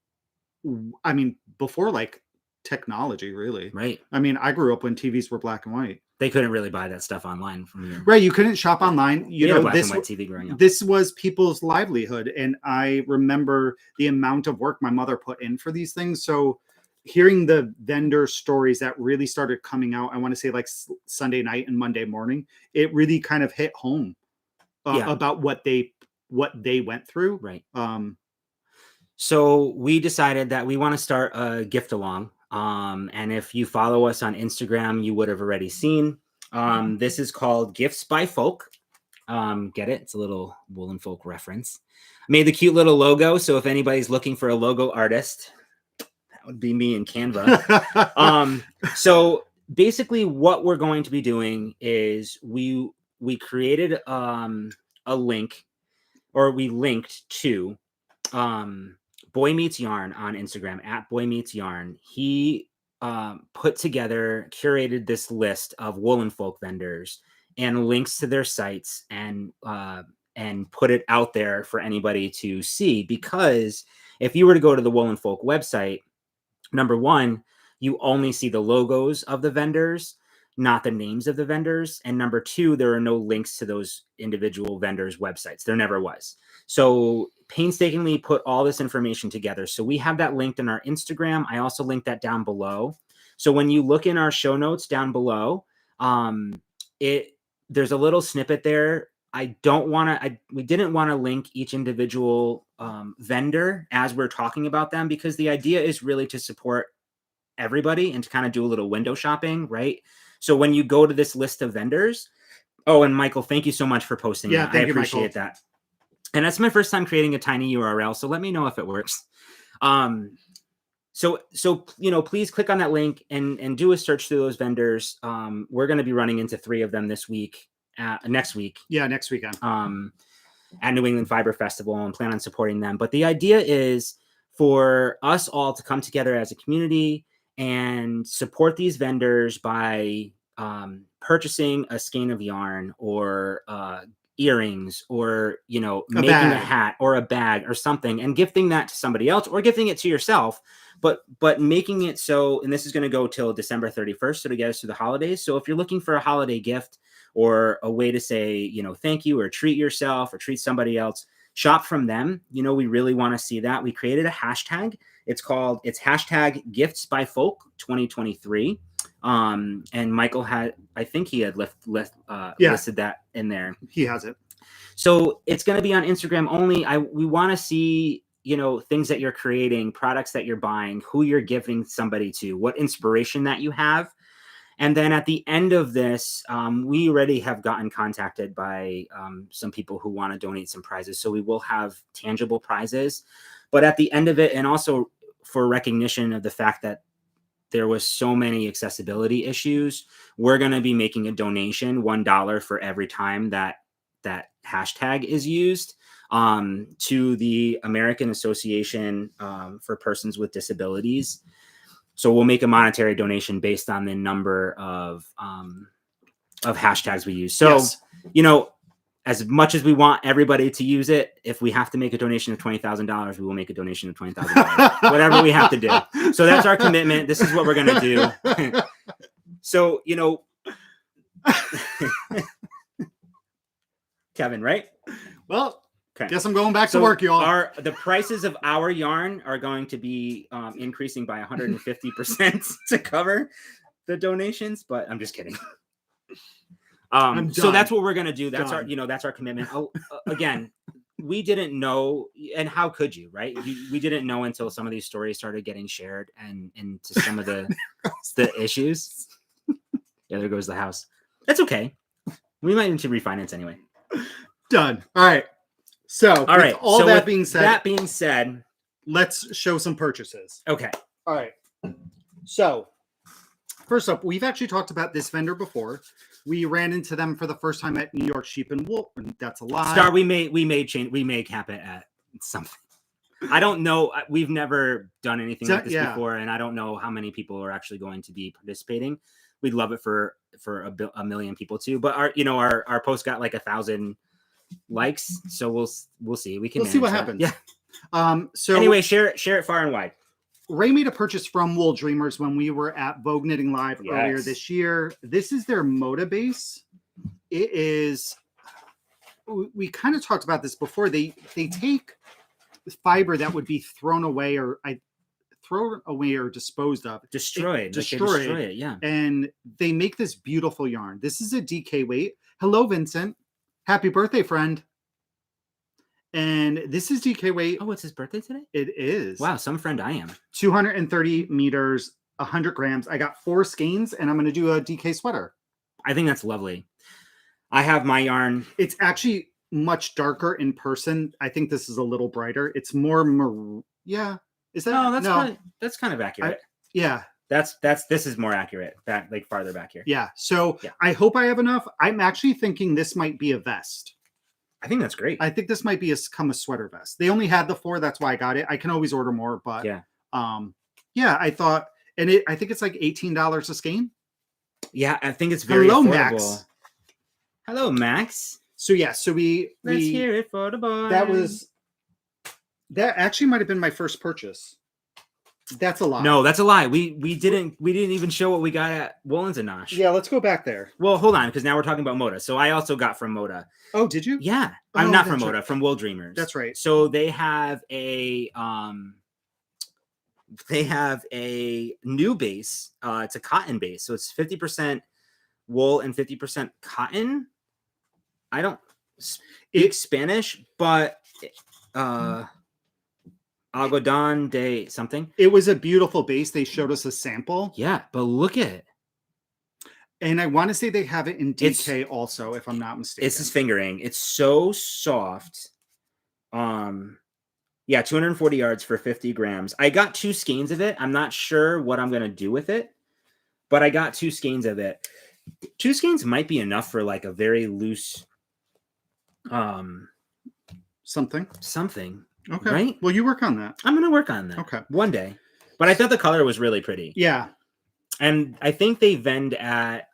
I mean, before like technology, really. Right. I mean, I grew up when TVs were black and white. They couldn't really buy that stuff online from you. Right. You couldn't shop online. Black and white TV growing up. This was people's livelihood. And I remember the amount of work my mother put in for these things. So hearing the vendor stories that really started coming out, I want to say like Sunday night and Monday morning, it really kind of hit home Yeah. about what they went through. Right. So we decided that we want to start a gift along. And if you follow us on Instagram, you would have already seen. This is called Gifts by Folk. Get it? It's a little Woolen Folk reference. Made the cute little logo. So if anybody's looking for a logo artist, that would be me in Canva. So basically what we're going to be doing is we created a link, or we linked to Boy Meets Yarn on Instagram, at Boy Meets Yarn. He put together, curated this list of Woolen Folk vendors and links to their sites, and put it out there for anybody to see. Because if you were to go to the Woolen Folk website, number one, you only see the logos of the vendors, not the names of the vendors. And number two, there are no links to those individual vendors' websites. There never was. So painstakingly put all this information together. So we have that linked in our Instagram. I also linked that down below. So when you look in our show notes down below, there's a little snippet there. We didn't want to link each individual vendor as we're talking about them, because the idea is really to support everybody and to kind of do a little window shopping, right? So when you go to this list of vendors, and Michael, thank you so much for posting that. I appreciate that. And that's my first time creating a tiny URL, so let me know if it works. So please click on that link and do a search through those vendors. We're going to be running into 3 of them next week. Next weekend. At New England Fiber Festival, and plan on supporting them. But the idea is for us all to come together as a community and support these vendors by purchasing a skein of yarn, or earrings, or making a hat or a bag or something, and gifting that to somebody else, or gifting it to yourself, but making it so, and this is going to go till December 31st, so to get us through the holidays. So if you're looking for a holiday gift, or a way to say, thank you, or treat yourself, or treat somebody else, shop from them. We really want to see that. We created a hashtag. It's hashtag Gifts by Folk 2023. And Michael I think he had listed that in there. He has it. So it's going to be on Instagram only. We want to see, things that you're creating, products that you're buying, who you're giving somebody to, what inspiration that you have. And then at the end of this, we already have gotten contacted by some people who want to donate some prizes. So we will have tangible prizes. But at the end of it, and also for recognition of the fact that there was so many accessibility issues, we're going to be making a donation, $1 for every time that hashtag is used, to the American Association for Persons with Disabilities. So we'll make a monetary donation based on the number of hashtags we use. So, yes. As much as we want everybody to use it, if we have to make a donation of $20,000, we will make a donation of $20,000. Whatever we have to do. So that's our commitment. This is what we're going to do. So, Kevin, right? Well, okay. Guess I'm going back to work, y'all. The prices of our yarn are going to be increasing by 150% to cover the donations, but I'm just kidding. So that's what we're going to do. That's that's our commitment. Again, we didn't know, and how could you, right? We didn't know until some of these stories started getting shared and into some of the issues. Yeah, there goes the house. That's okay. We might need to refinance anyway. Done. All right. So, that being said, let's show some purchases. Okay. All right. So, first up, we've actually talked about this vendor before. We ran into them for the first time at New York Sheep and Wool. That's a lie. Star, we may cap it at something. I don't know. We've never done anything like this before, and I don't know how many people are actually going to be participating. We'd love it for a million people too. But our post got like 1,000 likes, so we'll see. We'll see what happens. Yeah. So anyway, share it far and wide. Ray made a purchase from Wool Dreamers when we were at Vogue Knitting Live earlier this year. This is their Moda base. It is. We kind of talked about this before. They take fiber that would be thrown away or disposed of, destroyed it. Yeah, and they make this beautiful yarn. This is a DK weight. Hello, Vincent. Happy birthday, friend. And this is DK weight. Oh, it's his birthday today? It is. Wow, some friend I am. 230 meters, 100 grams. I got 4 skeins, and I'm going to do a DK sweater. I think that's lovely. I have my yarn. It's actually much darker in person. I think this is a little brighter. It's more yeah. Is that that's kind of accurate. Yeah. This is more accurate. That like farther back here. Yeah. So yeah. I hope I have enough. I'm actually thinking this might be a vest. I think that's great. I think this might be a sweater vest. They only had the 4, that's why I got it. I can always order more, but yeah. I thought, and I think it's like $18 a skein. Yeah, I think it's very affordable. Max. Hello, Max. So yeah, so let's hear it for the boys. That actually might have been my first purchase. That's a lie. No, that's a lie. We didn't even show what we got at Woolen Affair. Yeah, let's go back there. Well, hold on, because now we're talking about Moda. So I also got from Moda. Oh, did you? Yeah, I'm not from Moda. Right. From Wool Dreamers. That's right. So they have a new base. It's a cotton base, so it's 50% wool and 50% cotton. I don't speak Spanish, but algodón de something. It was a beautiful base. They showed us a sample. Yeah, but look at it. And I want to say they have it in DK also, if I'm not mistaken. It's his fingering. It's so soft. Yeah, 240 yards for 50 grams. I got 2 skeins of it. I'm not sure what I'm going to do with it, but I got 2 skeins of it. 2 skeins might be enough for like a very loose something. Okay. Right? Well, you work on that. I'm going to work on that. Okay. One day. But I thought the color was really pretty. Yeah. And I think they vend at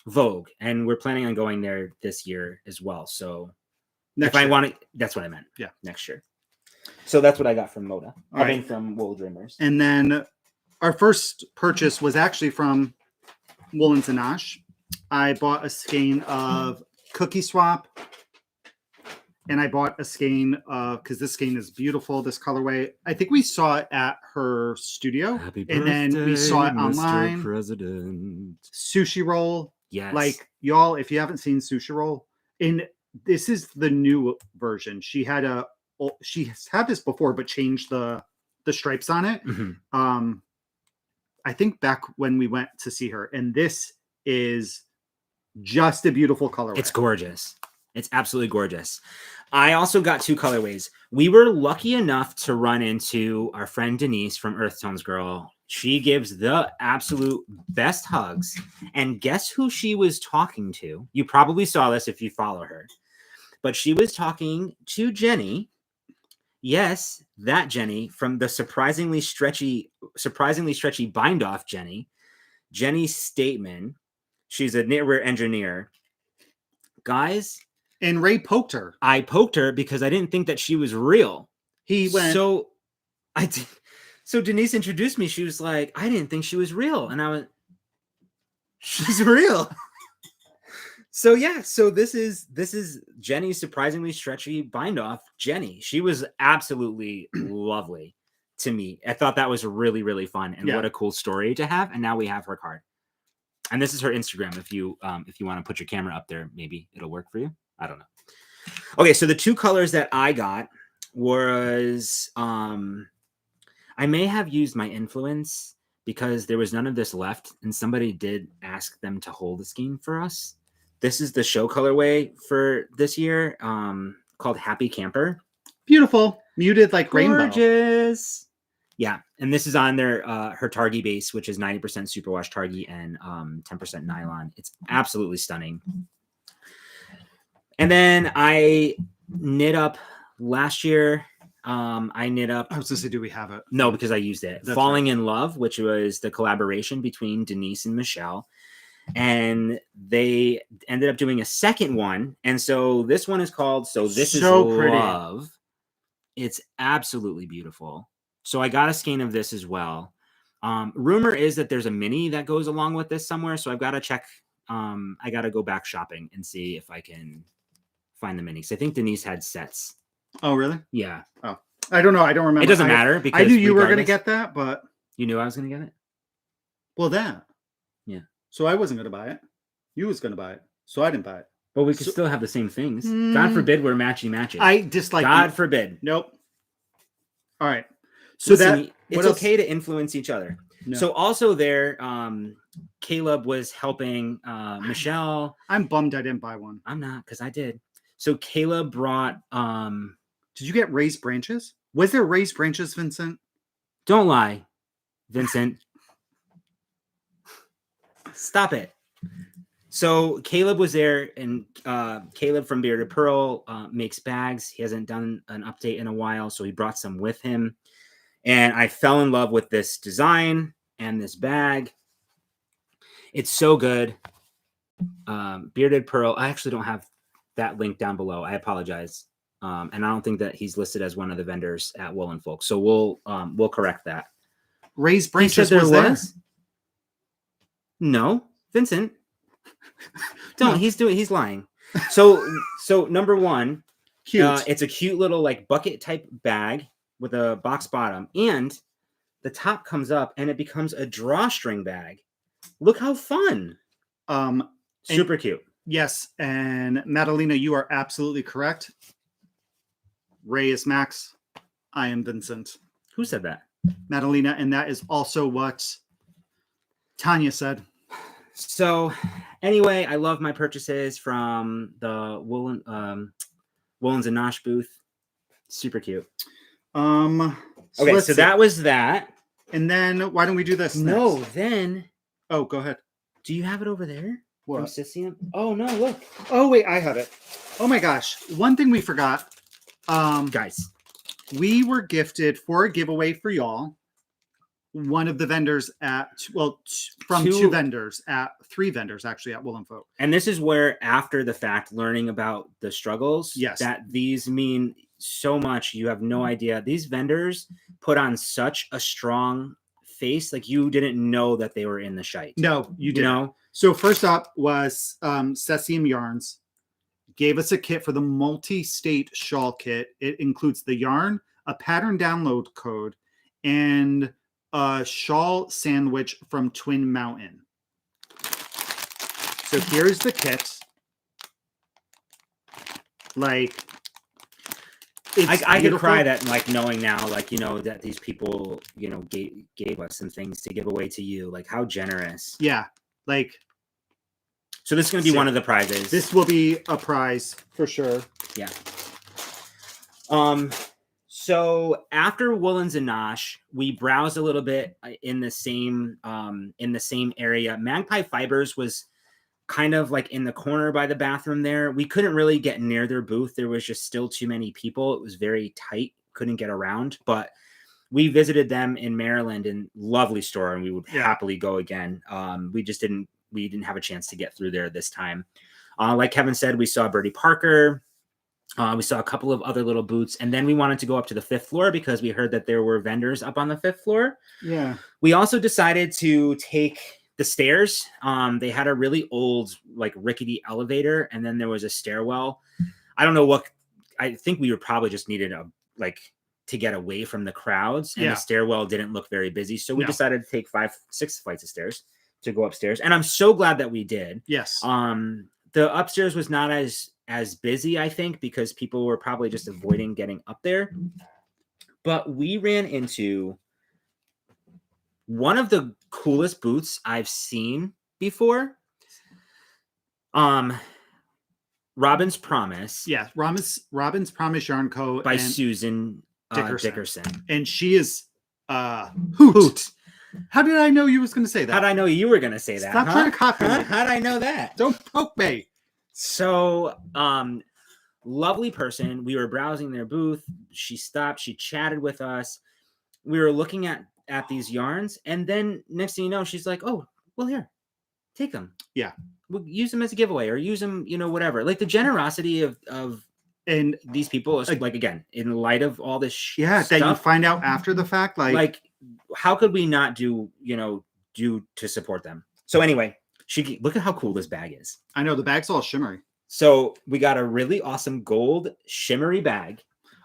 Vogue. And we're planning on going there this year as well. So next year. I want to, that's what I meant. Yeah. Next year. So that's what I got from Moda. Right. From Wool Dreamers. And then our first purchase was actually from Woolen Affair. I bought a skein of Cookie Swap. And I bought a skein of, because this skein is beautiful, this colorway. I think we saw it at her studio. Happy birthday, and then we saw it online. Mr. President. Sushi roll. Yes. Like, y'all, if you haven't seen Sushi roll, this is the new version. She has had this before, but changed the stripes on it. Mm-hmm. I think back when we went to see her, and this is just a beautiful colorway. It's gorgeous. It's absolutely gorgeous. I also got 2 colorways. We were lucky enough to run into our friend Denise from Earth Tones Girl. She gives the absolute best hugs. And guess who she was talking to? You probably saw this if you follow her. But she was talking to Jenny. Yes, that Jenny from the surprisingly stretchy bind off Jenny. Jenny Stateman. She's a knitwear engineer. Guys. And Ray poked her. I poked her because I didn't think that she was real. He went. So Denise introduced me. She was like, I didn't think she was real. And I went, she's real. So yeah, so this is Jenny's surprisingly stretchy bind off Jenny. She was absolutely lovely to me. I thought that was really, really fun. And what a cool story to have. And now we have her card. And this is her Instagram. If you want to put your camera up there, maybe it'll work for you. I don't know. Okay, so the 2 colors that I got was I may have used my influence because there was none of this left, and somebody did ask them to hold the skein for us. This is the show colorway for this year, called Happy Camper. Beautiful, muted like rainbow. Gorgeous. Yeah, and this is on their her Targhee base, which is 90% superwash Targhee and 10% nylon. It's absolutely stunning. And then I knit up last year. I knit up. I was going to say, do we have it? No, because I used it. That's Falling in Love, which was the collaboration between Denise and Michelle. And they ended up doing a second one. And so this one is called This Is Love. It's absolutely beautiful. So I got a skein of this as well. Rumor is that there's a mini that goes along with this somewhere. So I've got to check. I got to go back shopping and see if I can find the minis. I think Denise had sets. Oh, really? Yeah. Oh, I don't know. I don't remember. It doesn't matter because I knew you were going to get that, but you knew I was going to get it. Well, that. Yeah. So I wasn't going to buy it. You was going to buy it. So I didn't buy it. But we could still have the same things. Mm. God forbid we're matchy. I dislike God forbid. Nope. All right. So Listen, that it's okay to influence each other. No. So also there, Caleb was helping Michelle. I'm bummed I didn't buy one. I'm not, because I did. So Caleb brought Did you get raised branches? Was there raised branches, Vincent? Don't lie, Vincent. Stop it. So Caleb was there, and Caleb from Bearded Pearl makes bags. He hasn't done an update in a while, so he brought some with him. And I fell in love with this design and this bag. It's so good. Bearded Pearl. I actually don't have that link down below. I apologize. And I don't think that he's listed as one of the vendors at Woolen Folk. So we'll correct that. Raised branches there was there? was? No, Vincent. Don't. No. He's lying. So number one, Cute. it's a cute little like bucket type bag with a box bottom, and the top comes up and it becomes a drawstring bag. Look how fun. Super cute. Yes, and Madalena, you are absolutely correct. Ray is Max. I am Vincent. Who said that? Madalena, and that is also what Tanya said. So anyway, I love my purchases from the Woolen's and Nosh booth. Super cute. Okay, so that was that. And then why don't we do this No, next? then. Oh, go ahead. Do you have it over there? What? From Sissy? Oh, no, look. Oh, wait, I have it. Oh my gosh. One thing we forgot. Guys. We were gifted for a giveaway for y'all. One of the vendors three vendors actually at Woolen Folk. And this is where, after the fact, learning about the struggles, yes, that these mean so much. You have no idea. These vendors put on such a strong face, like you didn't know that they were in the shite. No, you didn't. know. So first up was Cesium Yarns. Gave us a kit for the multi-state shawl kit. It includes the yarn, a pattern download code, and a shawl sandwich from Twin Mountain. So here's the kit. Like, I could cry that, like, knowing now, like, that these people, gave us some things to give away to you. Like, how generous. Yeah. Like, so this is going to be one of the prizes. This will be a prize for sure. Yeah. So after Woolens and Nosh, we browsed a little bit in the same area. Magpie Fibers was kind of like in the corner by the bathroom there. We couldn't really get near their booth. There was just still too many people. It was very tight. Couldn't get around. But we visited them in Maryland, and lovely store, and we would happily go again. We didn't have a chance to get through there this time. Like Kevin said, we saw Birdie Parker. We saw a couple of other little booths, and then we wanted to go up to the 5th floor because we heard that there were vendors up on the 5th floor. Yeah. We also decided to take the stairs. They had a really old, like, rickety elevator, and then there was a stairwell. I don't know what. I think we were probably just needed to get away from the crowds, and the stairwell didn't look very busy, so we decided to take 6 flights of stairs to go upstairs, and I'm so glad that we did. Yes. The upstairs was not as busy, I think, because people were probably just avoiding getting up there. But we ran into one of the coolest booths I've seen before. Robin's Promise. Yeah, Robin's Promise Yarn Co. by Susan Dickerson. And she is hoot. How did I know you was going to say that? How did I know you were going to say that? Stop trying to copy me. How did I know that? Don't poke me. So, lovely person. We were browsing their booth. She stopped. She chatted with us. We were looking at these yarns, and then next thing you know, she's like, "Oh, well, here, take them. Yeah, we'll use them as a giveaway, or use them, whatever." Like, the generosity of and these people is like, again, in light of all this stuff, that you find out after the fact, like how could we not do to support them? So anyway, look at how cool this bag is. I know, the bag's all shimmery. So we got a really awesome gold shimmery bag.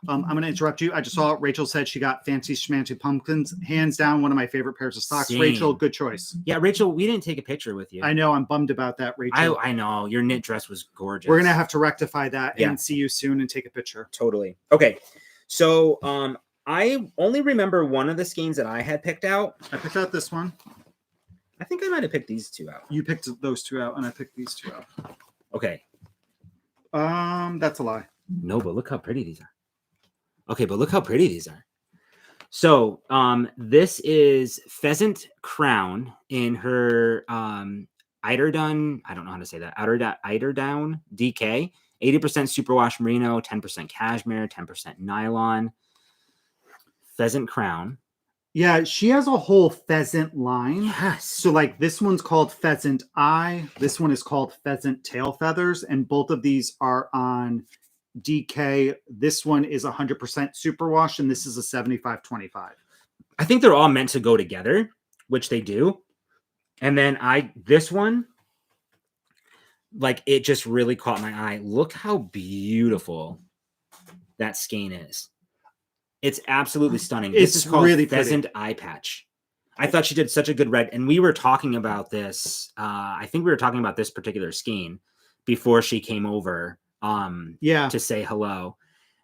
I'm going to interrupt you. I just saw Rachel said she got fancy schmancy pumpkins. Hands down, one of my favorite pairs of socks. Same. Rachel, good choice. Yeah, Rachel, we didn't take a picture with you. I know. I'm bummed about that, Rachel. I know. Your knit dress was gorgeous. We're going to have to rectify that Yeah. and see you soon and take a picture. Totally. Okay. So I only remember one of the skeins that I had picked out. I picked out this one. I think I might have picked these two out. You picked those two out, and I picked these two out. Okay. That's a lie. No, but look how pretty these are. Okay, but look how pretty these are. So this is Pheasant Crown in her Eiderdown, I don't know how to say that, Eiderdown DK, 80% superwash merino, 10% cashmere, 10% nylon. Pheasant Crown. Yeah, she has a whole pheasant line. Yes. So like this one's called Pheasant Eye. This one is called Pheasant Tail Feathers. And both of these are on DK. This one is 100% superwash, and this is a 75-25. I think they're all meant to go together, which they do. And then this one, like it just really caught my eye. Look how beautiful that skein is. It's absolutely stunning. It's this is called really Pheasant Eye Patch. I thought she did such a good red. And we were talking about this. I think we were talking about this particular skein before she came over to say hello.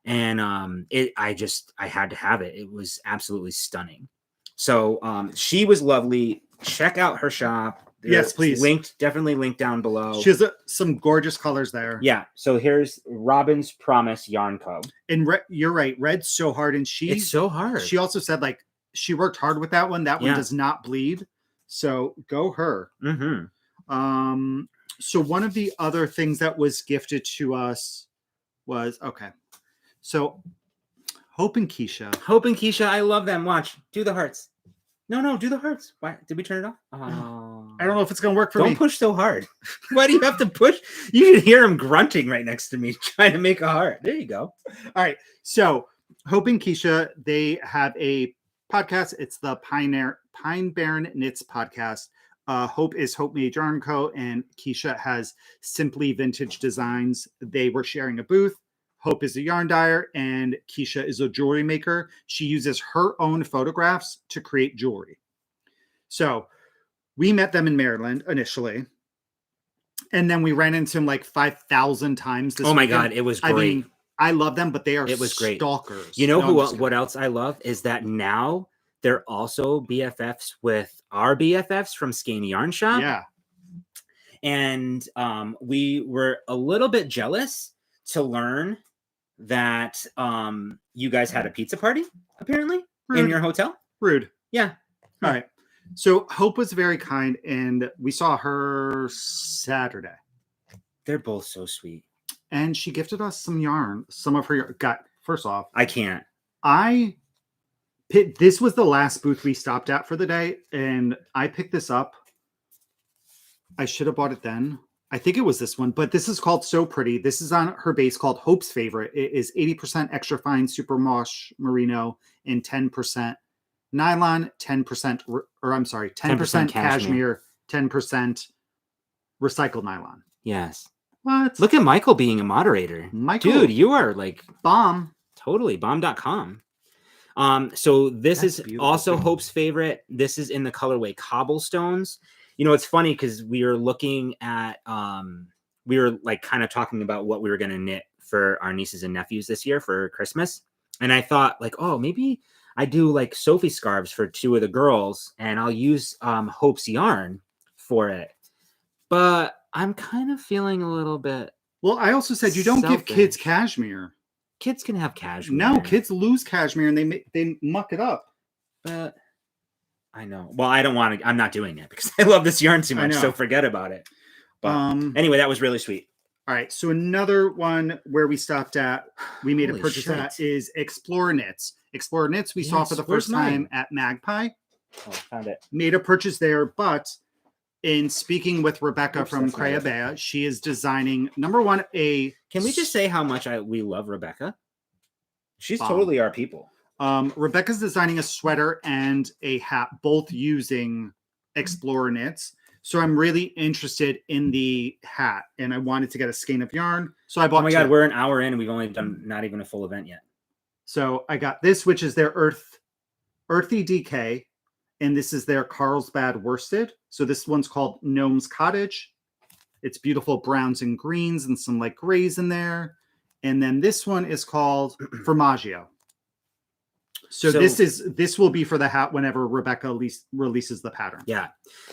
And I had to have it. It was absolutely stunning. So she was lovely. Check out her shop. Yes, please. Definitely linked down below. She has some gorgeous colors there. Yeah. So here's Robin's Promise Yarn Co. And you're right. Red's so hard. And It's so hard. She also said like she worked hard with that one. That one does not bleed. So go her. Mm-hmm. So one of the other things that was gifted to us was, okay. So Hope and Keisha. I love them. Watch. Do the hearts. No, do the hearts. Why did we turn it off? I don't know if it's gonna work for me. Don't push so hard. Why do you have to push? You can hear him grunting right next to me, trying to make a heart. There you go. All right. So Hope and Keisha, they have a podcast. It's the Pine Barren Knits podcast. Hope is Hope Made Yarn Co. and Keisha has Simply Vintage Designs. They were sharing a booth. Hope is a yarn dyer and Keisha is a jewelry maker. She uses her own photographs to create jewelry. So we met them in Maryland initially. And then we ran into them like 5,000 times this Oh my weekend. God, it was great. I mean, I love them, but they are great. stalkers. You know what else I love is that now they're also BFFs with our BFFs from Skein Yarn Shop. Yeah. And we were a little bit jealous to learn that you guys had a pizza party, apparently, in your hotel. Rude. Yeah. All right. So Hope was very kind, and we saw her Saturday. They're both so sweet. And she gifted us some yarn. Some of her first off, I can't. This was the last booth we stopped at for the day, and I picked this up. I should have bought it then. I think it was this one, but this is called So Pretty. This is on her base called Hope's Favorite. It is 80% extra fine superwash merino and 10% nylon, 10% cashmere, 10% recycled nylon. Yes. What? Look at Michael being a moderator. Michael, dude, you are like bomb. Totally bomb.com. So this is also thing. Hope's Favorite. This is in the colorway Cobblestones. You know, it's funny because we were looking at, we were like kind of talking about what we were going to knit for our nieces and nephews this year for Christmas. And I thought like, oh, maybe I do like Sophie scarves for two of the girls and I'll use Hope's yarn for it. But I'm kind of feeling a little bit. Well, I also said you don't give kids cashmere. Kids can have cashmere. No, kids lose cashmere and they muck it up. But I know. Well, I don't want to. I'm not doing it because I love this yarn too much. So forget about it. But anyway, that was really sweet. All right. So another one where we stopped at, we made a purchase at is Explore Knits. Explore Knits we saw for the first time at Magpie. Oh, found it. Made a purchase there, but in speaking with Rebecca from Crayabea, she is designing number one a. Can we just say how much we love Rebecca? She's totally our people. Rebecca's designing a sweater and a hat, both using Explorer Knits. So I'm really interested in the hat, and I wanted to get a skein of yarn. So I bought. Oh my God, we're an hour in, and we've only done not even a full event yet. So I got this, which is their Earthy DK, and this is their Carlsbad worsted. So this one's called Gnome's Cottage. It's beautiful browns and greens and some like grays in there. And then this one is called Formaggio. So this will be for the hat whenever Rebecca releases the pattern. Yeah.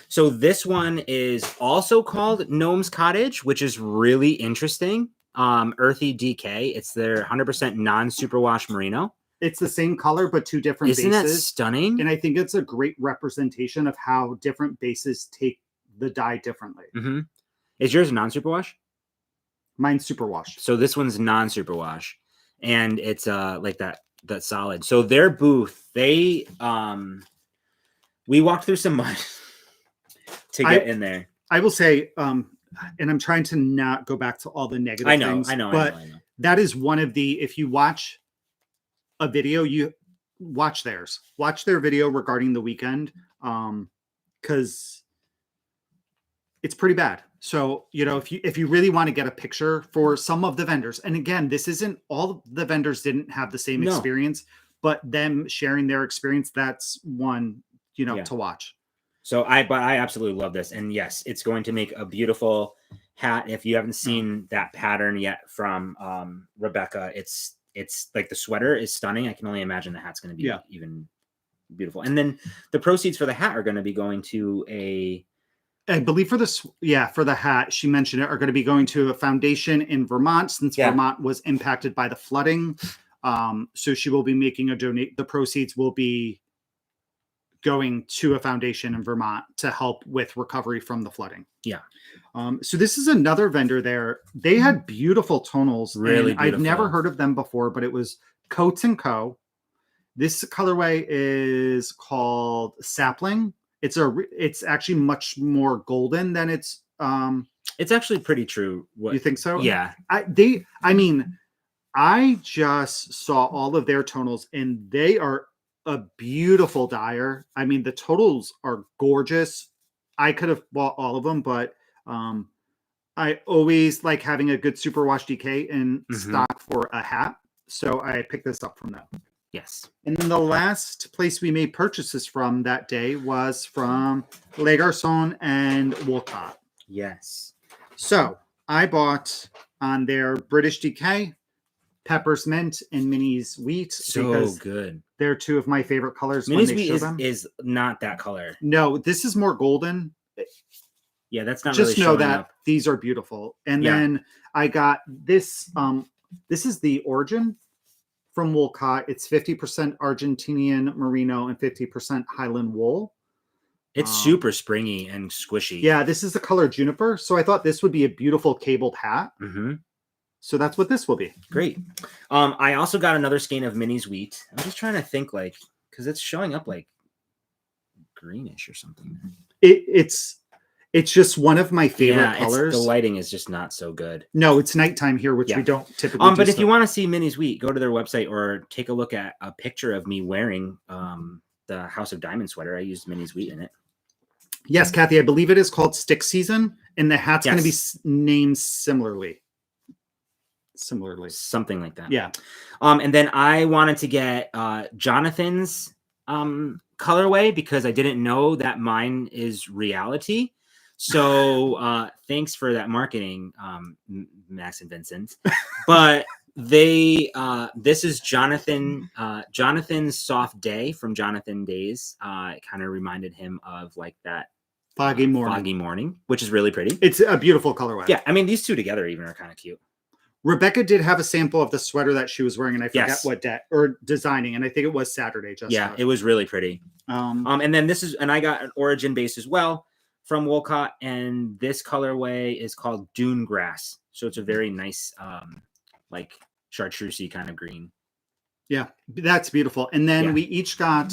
So this one is also called Gnome's Cottage, which is really interesting. Earthy DK. It's their 100% non-superwash merino. It's the same color, but two different bases. Isn't that stunning? And I think it's a great representation of how different bases take the dye differently. Mm-hmm. Is yours a non-superwash? Mine's superwash. So this one's non-superwash, and it's like that solid. So their booth, we walked through some mud to get in there. I will say, and I'm trying to not go back to all the negative things. I know. That is one of the, if you watch a video, you watch theirs. Watch their video regarding the weekend, because it's pretty bad. So, you know, if you really want to get a picture for some of the vendors, and again, this isn't all the vendors didn't have the same experience, but them sharing their experience, that's one, you know, to watch. So I absolutely love this. And yes, it's going to make a beautiful hat. If you haven't seen that pattern yet from Rebecca, it's like the sweater is stunning. I can only imagine the hat's going to be even beautiful. And then the proceeds for the hat are going to be going to I believe for the hat, she mentioned it, are going to be going to a foundation in Vermont, since Vermont was impacted by the flooding. So she will be making the proceeds will be going to a foundation in Vermont to help with recovery from the flooding. Yeah. So this is another vendor there. They had beautiful tonals. Really beautiful. I've never heard of them before, but it was Coats & Co. This colorway is called Sapling. It's actually much more golden than it's actually pretty true. You think so? Yeah. I just saw all of their tonals, and they are a beautiful dyer. I mean, the totals are gorgeous. I could have bought all of them, but I always like having a good superwash DK in stock for a hat. So I picked this up from them. Yes. And then the last place we made purchases from that day was from Les Garçons and Wolcott. Yes. So I bought on their British DK, Pepper's Mint and Minnie's Wheat. So good. They're two of my favorite colors. Minnie's Wheat is not that color. No, this is more golden. Yeah, that's not just really know that up. These are beautiful. And then I got this. This is the Origin from Wolcott. It's 50% Argentinian merino and 50% Highland wool. It's super springy and squishy. Yeah, this is the color Juniper. So I thought this would be a beautiful cabled hat. Mm-hmm. So that's what this will be. Great. I also got another skein of Minnie's Wheat. I'm just trying to think, like, because it's showing up like greenish or something. It's just one of my favorite colors. The lighting is just not so good. No, it's nighttime here, which we don't typically do. But if you want to see Minnie's Wheat, go to their website or take a look at a picture of me wearing the House of Diamond sweater. I used Minnie's Wheat in it. Yes, Kathy, I believe it is called Stick Season, and the hat's going to be named similarly. Something like that. Yeah. And then I wanted to get Jonathan's colorway because I didn't know that mine is reality. So thanks for that marketing, Max and Vincent. But this is Jonathan's Soft Day from Jonathan Days. It kind of reminded him of like that foggy morning, which is really pretty. It's a beautiful colorway. Yeah, I mean these two together even are kind of cute. Rebecca did have a sample of the sweater that she was wearing, and I forget what day or designing, and I think it was Saturday. It was really pretty. And then and I got an Origin base as well from Wolcott, and this colorway is called Dune Grass. So it's a very nice, like chartreusey kind of green. Yeah, that's beautiful. And then we each got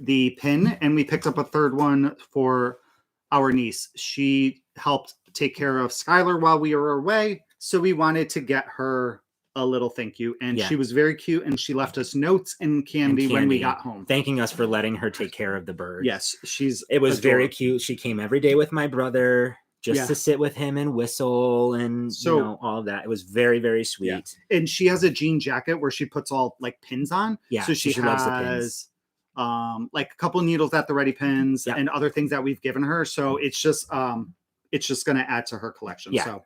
the pin, and we picked up a third one for our niece. She helped take care of Skylar while we were away. So we wanted to get her a little thank you. And she was very cute. And she left us notes and candy when we got home. Thanking us for letting her take care of the bird. Yes. It was very cute. She came every day with my brother just Yeah. to sit with him and whistle and So- all of that. It was very, very sweet. And she has a jean jacket where she puts all like pins on. Yeah, So so she she loves the has like a couple needles at the ready pins Yeah. and other things that we've given her. So it's just going to add to her collection. Yeah. So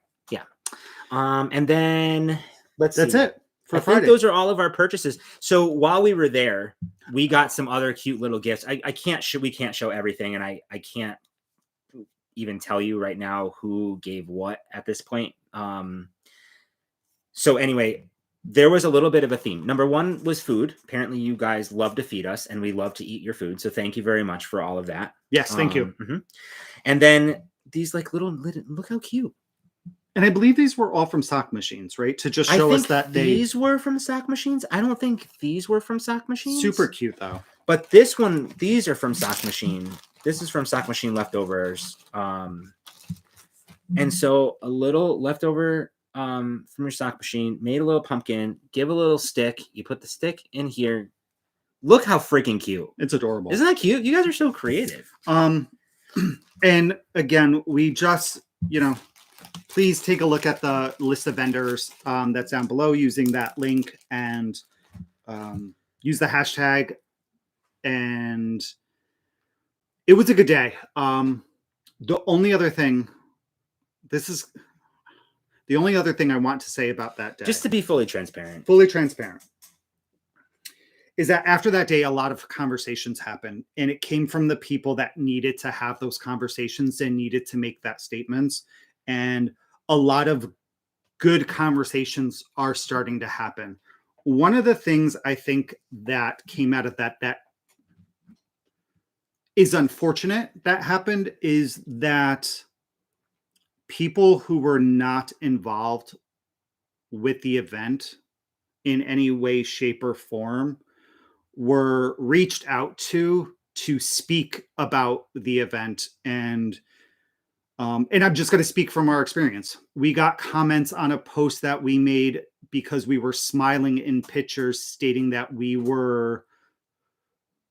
And then let's that's see. it for I Friday. think those are all of our purchases. So while we were there, we got some other cute little gifts. We can't show everything, and I can't even tell you right now who gave what at this point. So anyway, there was a little bit of a theme. Number one was food. Apparently you guys love to feed us and we love to eat your food. So thank you very much for all of that. Yes, thank you. And then these like look how cute. And I believe these were all from sock machines, right? To just show us that these were from sock machines. I don't think these were from sock machines. Super cute though. But these are from sock machine. This is from sock machine leftovers. And so a little leftover from your sock machine, made a little pumpkin, give a little stick. You put the stick in here. Look how freaking cute. It's adorable. Isn't that cute? You guys are so creative. And again, we just, please take a look at the list of vendors that's down below using that link and use the hashtag. And it was a good day. The only other thing I want to say about that day, Just to be fully transparent, is that after that day, a lot of conversations happened, and it came from the people that needed to have those conversations and needed to make that statements. And a lot of good conversations are starting to happen. One of the things I think that came out of that is unfortunate that happened is that people who were not involved with the event in any way, shape, or form were reached out to speak about the event. And I'm just going to speak from our experience. We got comments on a post that we made because we were smiling in pictures stating that we were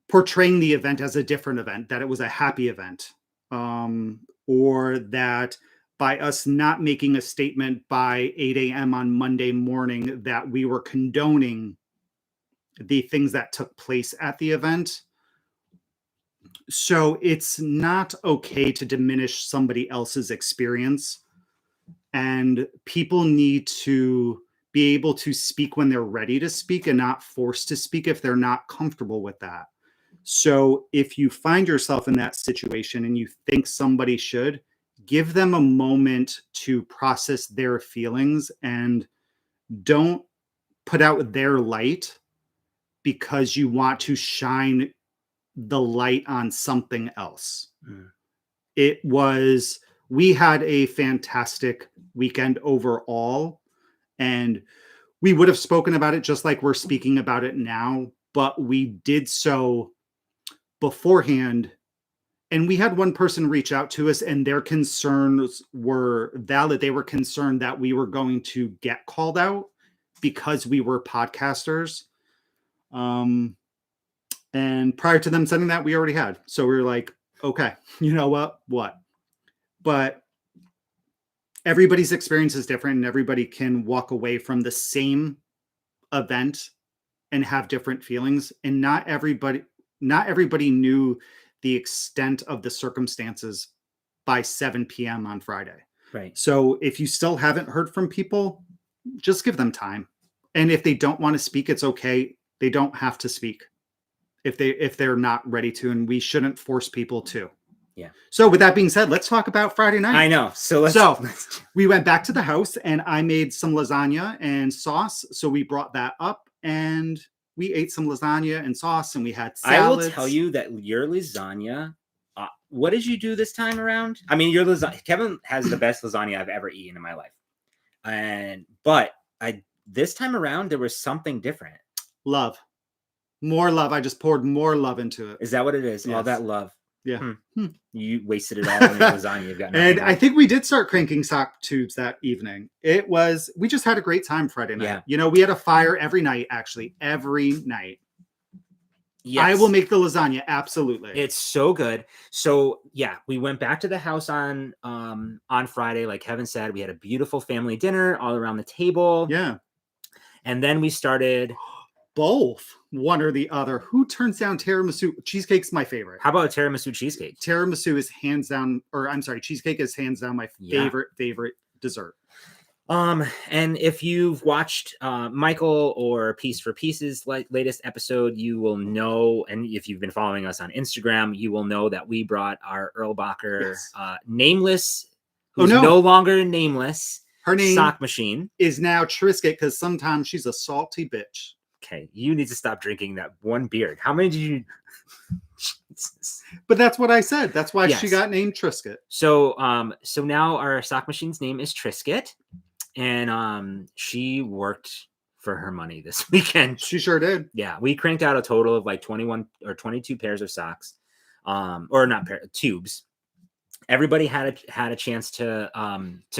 portraying the event as a different event, that it was a happy event, or that by us not making a statement by 8 a.m. on Monday morning that we were condoning the things that took place at the event. So it's not okay to diminish somebody else's experience, and people need to be able to speak when they're ready to speak and not forced to speak if they're not comfortable with that. So if you find yourself in that situation and you think somebody should, give them a moment to process their feelings and don't put out their light because you want to shine the light on something else. We had a fantastic weekend overall, and we would have spoken about it just like we're speaking about it now, but we did so beforehand. And we had one person reach out to us and their concerns were valid. They were concerned that we were going to get called out because we were podcasters. And prior to them sending that, we already had. So we were like, okay, you know what? But everybody's experience is different and everybody can walk away from the same event and have different feelings. And not everybody knew the extent of the circumstances by 7 p.m. on Friday. right? So if you still haven't heard from people, just give them time. And if they don't want to speak, it's okay. They don't have to speak if they're not ready to, and we shouldn't force people to. Yeah. So with that being said, let's talk about Friday night. I know. So we went back to the house and I made some lasagna and sauce. So we brought that up and we ate some lasagna and sauce and we had salads. I will tell you that your lasagna, what did you do this time around? I mean, your lasagna, Kevin has the best lasagna I've ever eaten in my life. But this time around, there was something different. More love. I just poured more love into it. Is that what it is? Yes. All that love. Yeah. You wasted it all on your lasagna. You've got and I think we did start cranking sock tubes that evening. We just had a great time Friday night. Yeah. We had a fire every night, actually. Every night. Yes. I will make the lasagna. Absolutely. It's so good. So yeah, we went back to the house on Friday. Like Kevin said, we had a beautiful family dinner all around the table. Yeah. And then we started both, one or the other. Who turns down tiramisu? Cheesecake's my favorite. How about a tiramisu cheesecake? Tiramisu is hands down, or I'm sorry, cheesecake is hands down my favorite dessert. And if you've watched Michael or Piece for Pieces latest episode, you will know, and if you've been following us on Instagram, you will know that we brought our Erlbacher nameless, who's no longer nameless. Her name sock machine is now Trisket because sometimes she's a salty bitch. Okay, you need to stop drinking that one beer. How many did you? But that's what I said. That's why she got named Trisket. So, so now our sock machine's name is Trisket, and she worked for her money this weekend. She sure did. Yeah, we cranked out a total of like 21 or 22 pairs of socks, or not tubes. Everybody had a chance to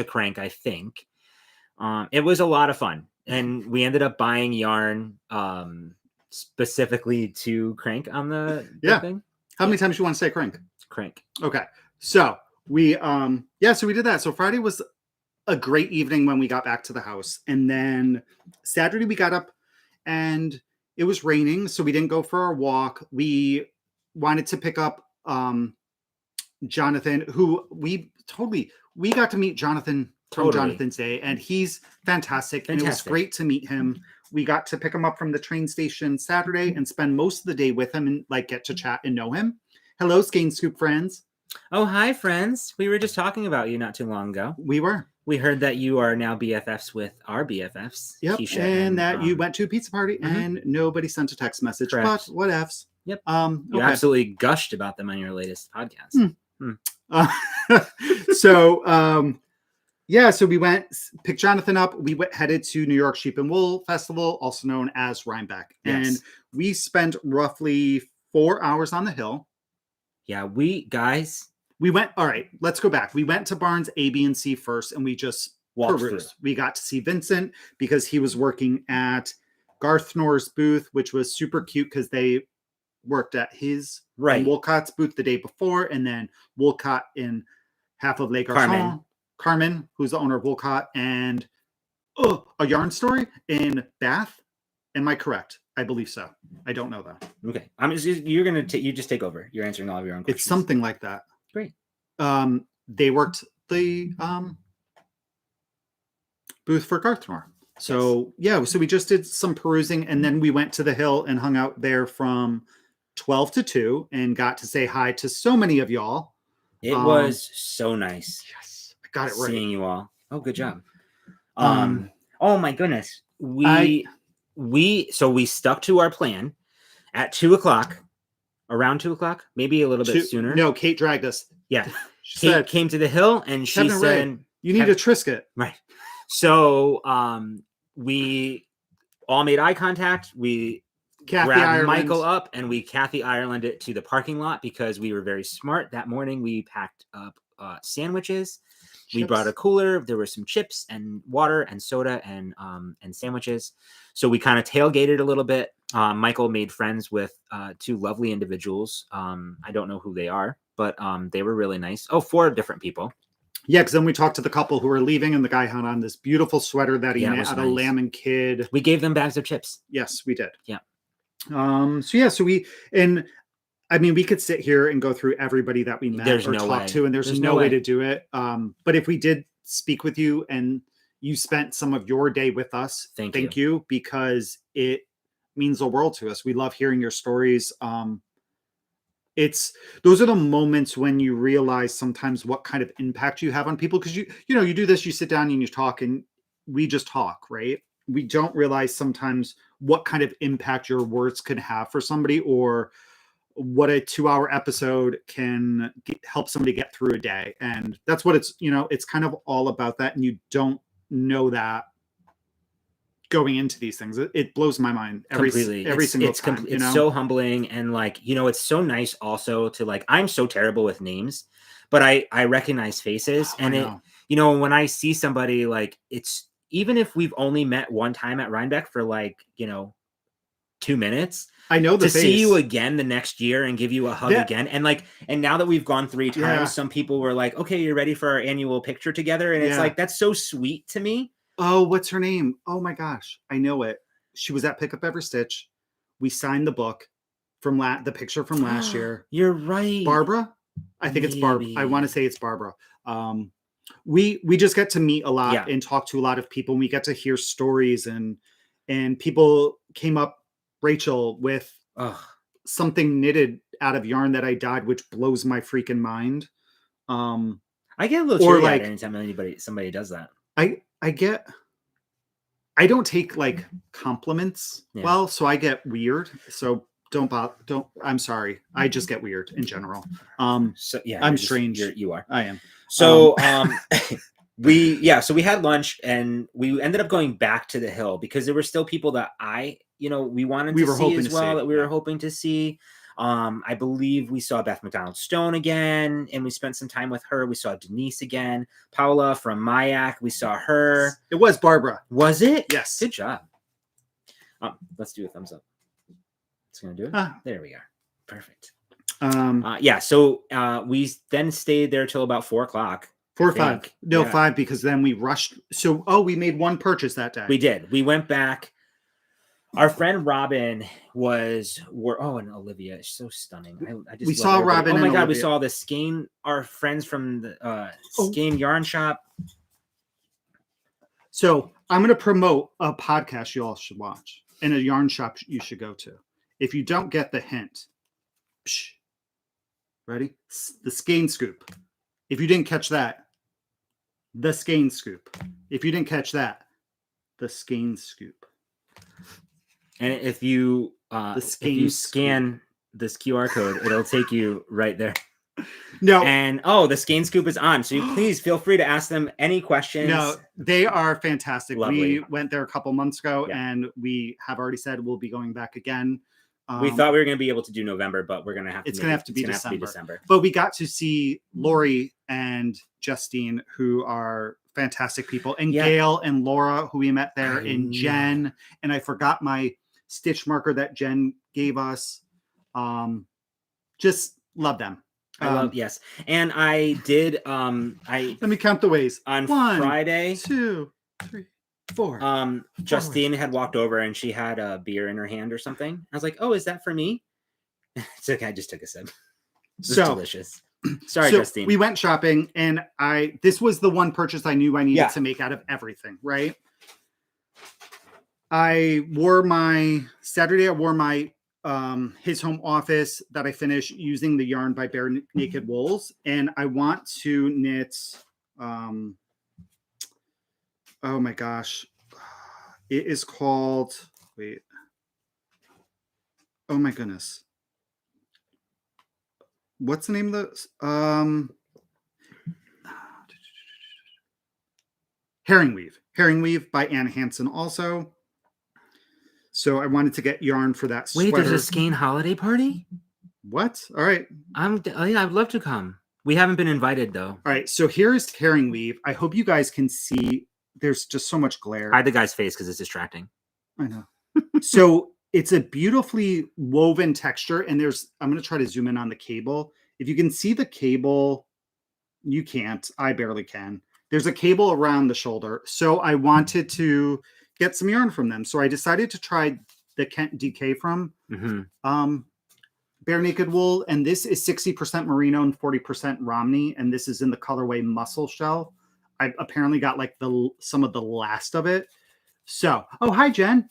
crank. I think it was a lot of fun. And we ended up buying yarn specifically to crank on the thing. How many times you want to say crank? Crank. Okay. So we so we did that. So Friday was a great evening when we got back to the house. And then Saturday we got up and it was raining, so we didn't go for our walk. We wanted to pick up Jonathan, who we got to meet Jonathan from Jonathan's Day, and he's fantastic. And it was great to meet him. We got to pick him up from the train station Saturday and spend most of the day with him and like get to chat and know him. Hello, Skein Scoop friends. Oh, hi, friends. We were just talking about you not too long ago. We were. We heard that you are now BFFs with our BFFs. Yep, and that you went to a pizza party and nobody sent a text message. Correct. But whatevs. Yep. You absolutely gushed about them on your latest podcast. So we went, picked Jonathan up. We headed to New York Sheep and Wool Festival, also known as Rhinebeck. Yes. And we spent roughly 4 hours on the hill. Yeah, we went, all right, let's go back. We went to Barnes A, B, and C first, and we just walked perused. Through. We got to see Vincent because he was working at Garth Knorr's booth, which was super cute because they worked at his Woolcott's booth the day before, and then Woolcott in half of Les Garçons. Carmen, who's the owner of Woolcott, and a yarn story in Bath. Am I correct? I believe so. I don't know that. Okay, you just take over. You're answering all of your own questions. It's something like that. Great. They worked the booth for Garth Knorr. So so we just did some perusing, and then we went to the hill and hung out there from 12 to 2 and got to say hi to so many of y'all. It was so nice. Yes, I got it right. Seeing you all. Oh, good job. Oh my goodness. We stuck to our plan at 2:00, around 2:00, maybe a little bit sooner. No, Kate dragged us. Yeah. Kate came to the hill and she said, you need a Trisket. Right. So we all made eye contact. We grabbed Michael up and we Kathy Ireland it to the parking lot because we were very smart. That morning we packed up sandwiches. Chips. We brought a cooler. There were some chips and water and soda and sandwiches. So we kind of tailgated a little bit. Michael made friends with 2 lovely individuals. I don't know who they are, but they were really nice. 4 different people. Yeah, because then we talked to the couple who were leaving, and the guy had on this beautiful sweater that he knit out of Lamb and Kid. We gave them bags of chips. Yes, we did. Yeah. We could sit here and go through everybody that we met talked to, and there's no way to do it. But if we did speak with you and you spent some of your day with us, thank you, because it means the world to us. We love hearing your stories. Those are the moments when you realize sometimes what kind of impact you have on people, because you do this, you sit down and you talk, and we just talk, right? We don't realize sometimes what kind of impact your words can have for somebody, or what a 2-hour episode can help somebody get through a day. And that's what it's kind of all about that. And you don't know that going into these things. It blows my mind every single time. It's so humbling. And it's so nice also to I'm so terrible with names, but I recognize faces. And when I see somebody, it's, even if we've only met one time at Rhinebeck for 2 minutes, I know the to see you face. again the next year and give you a hug Yeah. again. And now that we've gone 3 times, Yeah. some people were like, okay, you're ready for our annual picture together. And it's Yeah. like, that's so sweet to me. Oh, what's her name? Oh my gosh, I know it. She was at Pick Up Every Stitch. We signed the book from the picture from last year. You're right. Barbara? I think it's Barb. I want to say it's Barbara. We just get to meet a lot and talk to a lot of people, and we get to hear stories, and people came up, Rachel, with something knitted out of yarn that I dyed, which blows my freaking mind. I get a little teary-eyed anytime somebody does that. I don't take like compliments well, so I get weird. So don't I'm sorry. I just get weird in general. So yeah, I'm strange. You are. I am. So we had lunch and we ended up going back to the hill because there were still people that we wanted to see as well, that we were hoping to see. I believe we saw Beth McDonald Stone again, and we spent some time with her. We saw Denise again. Paula from Mayak, we saw her. It was Barbara. Was it? Yes. Good job. Let's do a thumbs up. It's gonna do it. There we are. Perfect. So we then stayed there till about 4 o'clock. 4 or 5. No, 5, because then we rushed. So we made one purchase that day. We did. We went back. Our friend Robin and Olivia is so stunning. We saw Robin. Oh my God, we saw the Skein, our friends from the Skein Yarn Shop. So I'm going to promote a podcast you all should watch and a yarn shop you should go to. If you don't get the hint, ready? The Skein Scoop. If you didn't catch that, the Skein Scoop. If you didn't catch that, the Skein Scoop. And if you scan this QR code, it'll take you right there. No. And the Skein Scoop is on. So please feel free to ask them any questions. No, they are fantastic. Lovely. We went there a couple months ago, and we have already said we'll be going back again. We thought we were going to be able to do November, but we're going to have to. It's going to have to be December. But we got to see Lori and Justine, who are fantastic people, and Gail and Laura, who we met there, and Jen. And I forgot my stitch marker that Jen gave us. Just love them. Yes. And I did let me count the ways. On 1, Friday, 2, 3, 4. Justine had walked over and she had a beer in her hand or something. I was like, "Oh, is that for me?" It's okay. I just took a sip. It's delicious. Sorry, Justine. We went shopping, and this was the one purchase I knew I needed to make out of everything, right? I wore my his home office that I finished using the yarn by Bare Naked Wools, and I want to knit oh my gosh, it is called, oh my goodness, what's the name of the Herring Weave by Anne Hansen also. So I wanted to get yarn for that sweater. Wait, there's a Skein holiday party? What? All right. I'd love to come. We haven't been invited, though. All right. So here's Herring Weave. I hope you guys can see. There's just so much glare. Hide the guy's face because it's distracting. I know. So it's a beautifully woven texture. And I'm going to try to zoom in on the cable. If you can see the cable, you can't. I barely can. There's a cable around the shoulder. So I wanted to get some yarn from them. So I decided to try the Kent DK from Bare Naked Wool. And this is 60% merino and 40% Romney. And this is in the colorway Muscle Shell. I apparently got like some of the last of it. So, hi, Jen.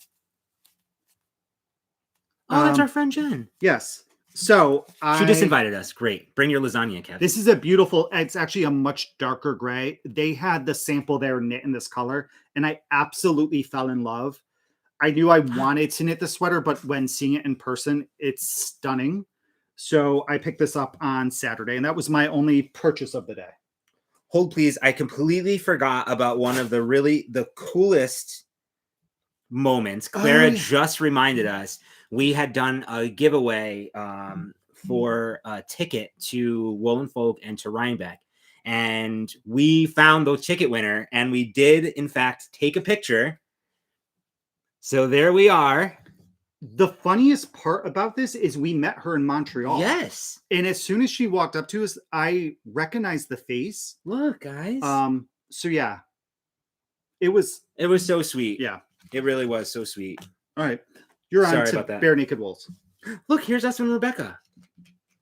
Oh, that's our friend Jen. Yes. So she just invited us. Great. Bring your lasagna, Kevin. This is a beautiful, it's actually a much darker gray. They had the sample there knit in this color, and I absolutely fell in love. I knew I wanted to knit the sweater, but when seeing it in person, it's stunning. So I picked this up on Saturday, and that was my only purchase of the day. Hold, please. I completely forgot about one of the coolest moments. Clara just reminded us. We had done a giveaway for a ticket to Woolen Folk and to Rhinebeck. And we found the ticket winner, and we did, in fact, take a picture. So there we are. The funniest part about this is we met her in Montreal. Yes. And as soon as she walked up to us, I recognized the face. Look, guys. So yeah. It was so sweet. Yeah. It really was so sweet. All right. You're Sorry on to about that. Bare Naked Wolves. Look, here's us and Rebecca.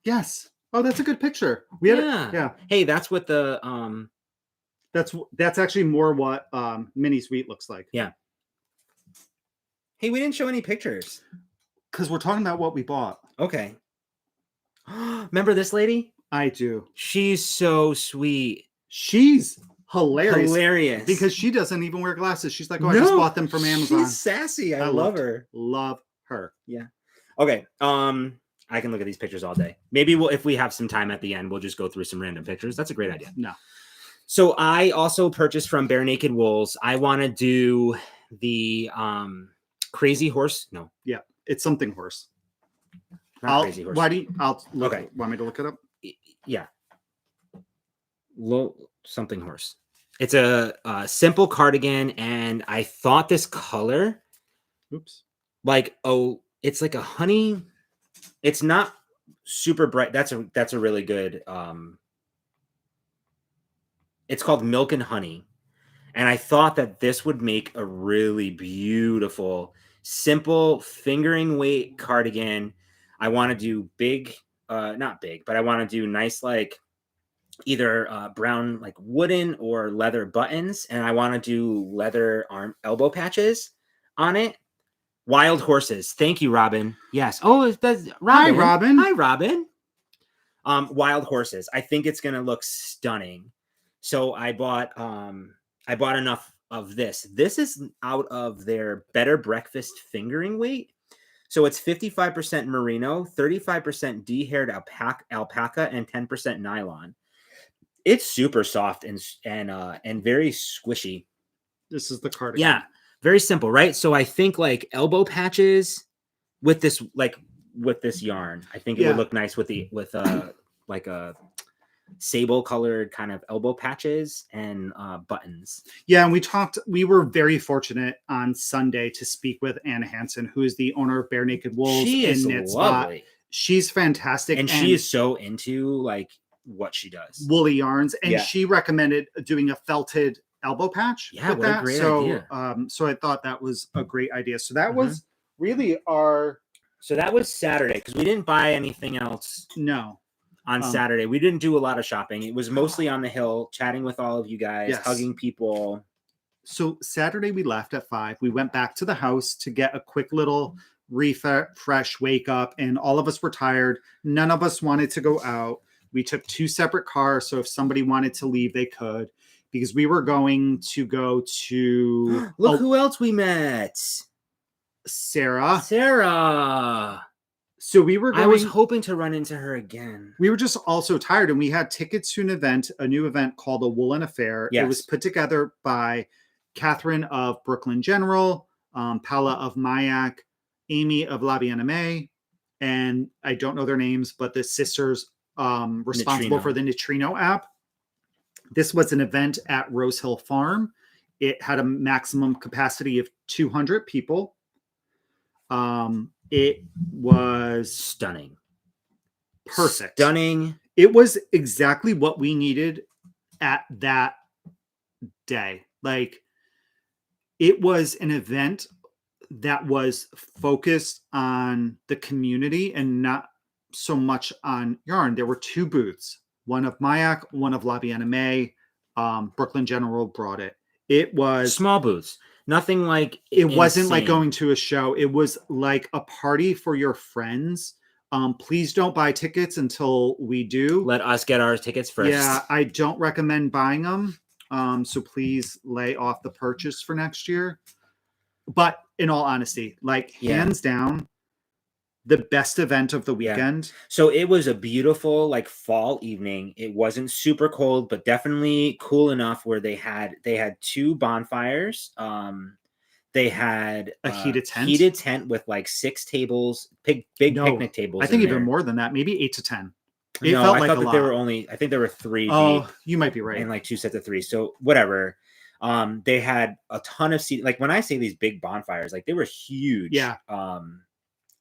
Yes. Oh, that's a good picture. We had Yeah. Hey, that's what the That's actually more what Mini Sweet looks like. Yeah. Hey, we didn't show any pictures. Because we're talking about what we bought. Okay. Remember this lady? I do. She's so sweet. She's hilarious. Hilarious. Because she doesn't even wear glasses. She's like, oh, I just bought them from Amazon. She's sassy. I love her. Love her. Yeah. Okay. I can look at these pictures all day. Maybe if we have some time at the end, we'll just go through some random pictures. That's a great idea. No. So I also purchased from Bare Naked Wolves. I want to do the Crazy Horse. No. Yeah. It's something horse. Not Crazy Horse. Okay. Want me to look it up? Yeah. Something horse. It's a simple cardigan, and I thought this color, it's like a honey. It's not super bright. That's a really good. It's called Milk and Honey, and I thought that this would make a really beautiful, simple fingering weight cardigan. I want to do big, not big, but I want to do nice, like either brown, like wooden or leather buttons. And I want to do leather elbow patches on it. Wild horses. Thank you, Robin. Yes. Oh, that's Robin. Hi, Robin. Hi, Robin. Wild horses. I think it's going to look stunning. So I bought enough of this. This is out of their Better Breakfast fingering weight. So it's 55% merino, 35% de-haired alpaca, and 10% nylon. It's super soft and very squishy. This is the cardigan. Yeah, very simple, right? So I think like elbow patches with this yarn. I think it would look nice with like a sable colored kind of elbow patches and buttons. Yeah, and we were very fortunate on Sunday to speak with Anna Hansen, who is the owner of Bare Naked Wolves. She is lovely. She's fantastic. And she is so into like what she does. Woolly yarns. And she recommended doing a felted elbow patch. Yeah, with that. A great idea. So I thought that was a great idea. So that was really so that was Saturday, because we didn't buy anything else. No. On Saturday. We didn't do a lot of shopping. It was mostly on the hill, chatting with all of you guys, hugging people. So Saturday we left at 5. We went back to the house to get a quick little refresh, wake up, and all of us were tired. None of us wanted to go out. We took 2 separate cars, so if somebody wanted to leave, they could, because we were going to go to... Look who else we met. Sarah. So we were going... I was hoping to run into her again. We were just also tired, and we had tickets to a new event called the Woolen Affair. Yes. It was put together by Catherine of Brooklyn General, Paula of Mayak, Amy of La Bien-Aimée, and I don't know their names, but the sisters responsible for the Neutrino app. This was an event at Rose Hill Farm. It had a maximum capacity of 200 people. It was stunning. Perfect. Stunning. It was exactly what we needed at that day. Like, it was an event that was focused on the community and not so much on yarn. There were 2 booths, one of Mayak, one of La Bien-Aimée. Brooklyn General brought it. It was small booths. Nothing like it wasn't like going to a show. It was like a party for your friends. Please don't buy tickets until we do. Let us get our tickets first. Yeah, I don't recommend buying them. So please lay off the purchase for next year. But in all honesty, like hands down, the best event of the weekend. Yeah. So it was a beautiful like fall evening. It wasn't super cold, but definitely cool enough where they had 2 bonfires. They had a heated tent with like 6 tables, big picnic tables. I think even more than that, maybe 8 to 10. It felt like a lot. I think there were 3. Oh, you might be right. And like 2 sets of 3. So whatever. They had a ton of seats. Like when I say these big bonfires, like they were huge. Yeah.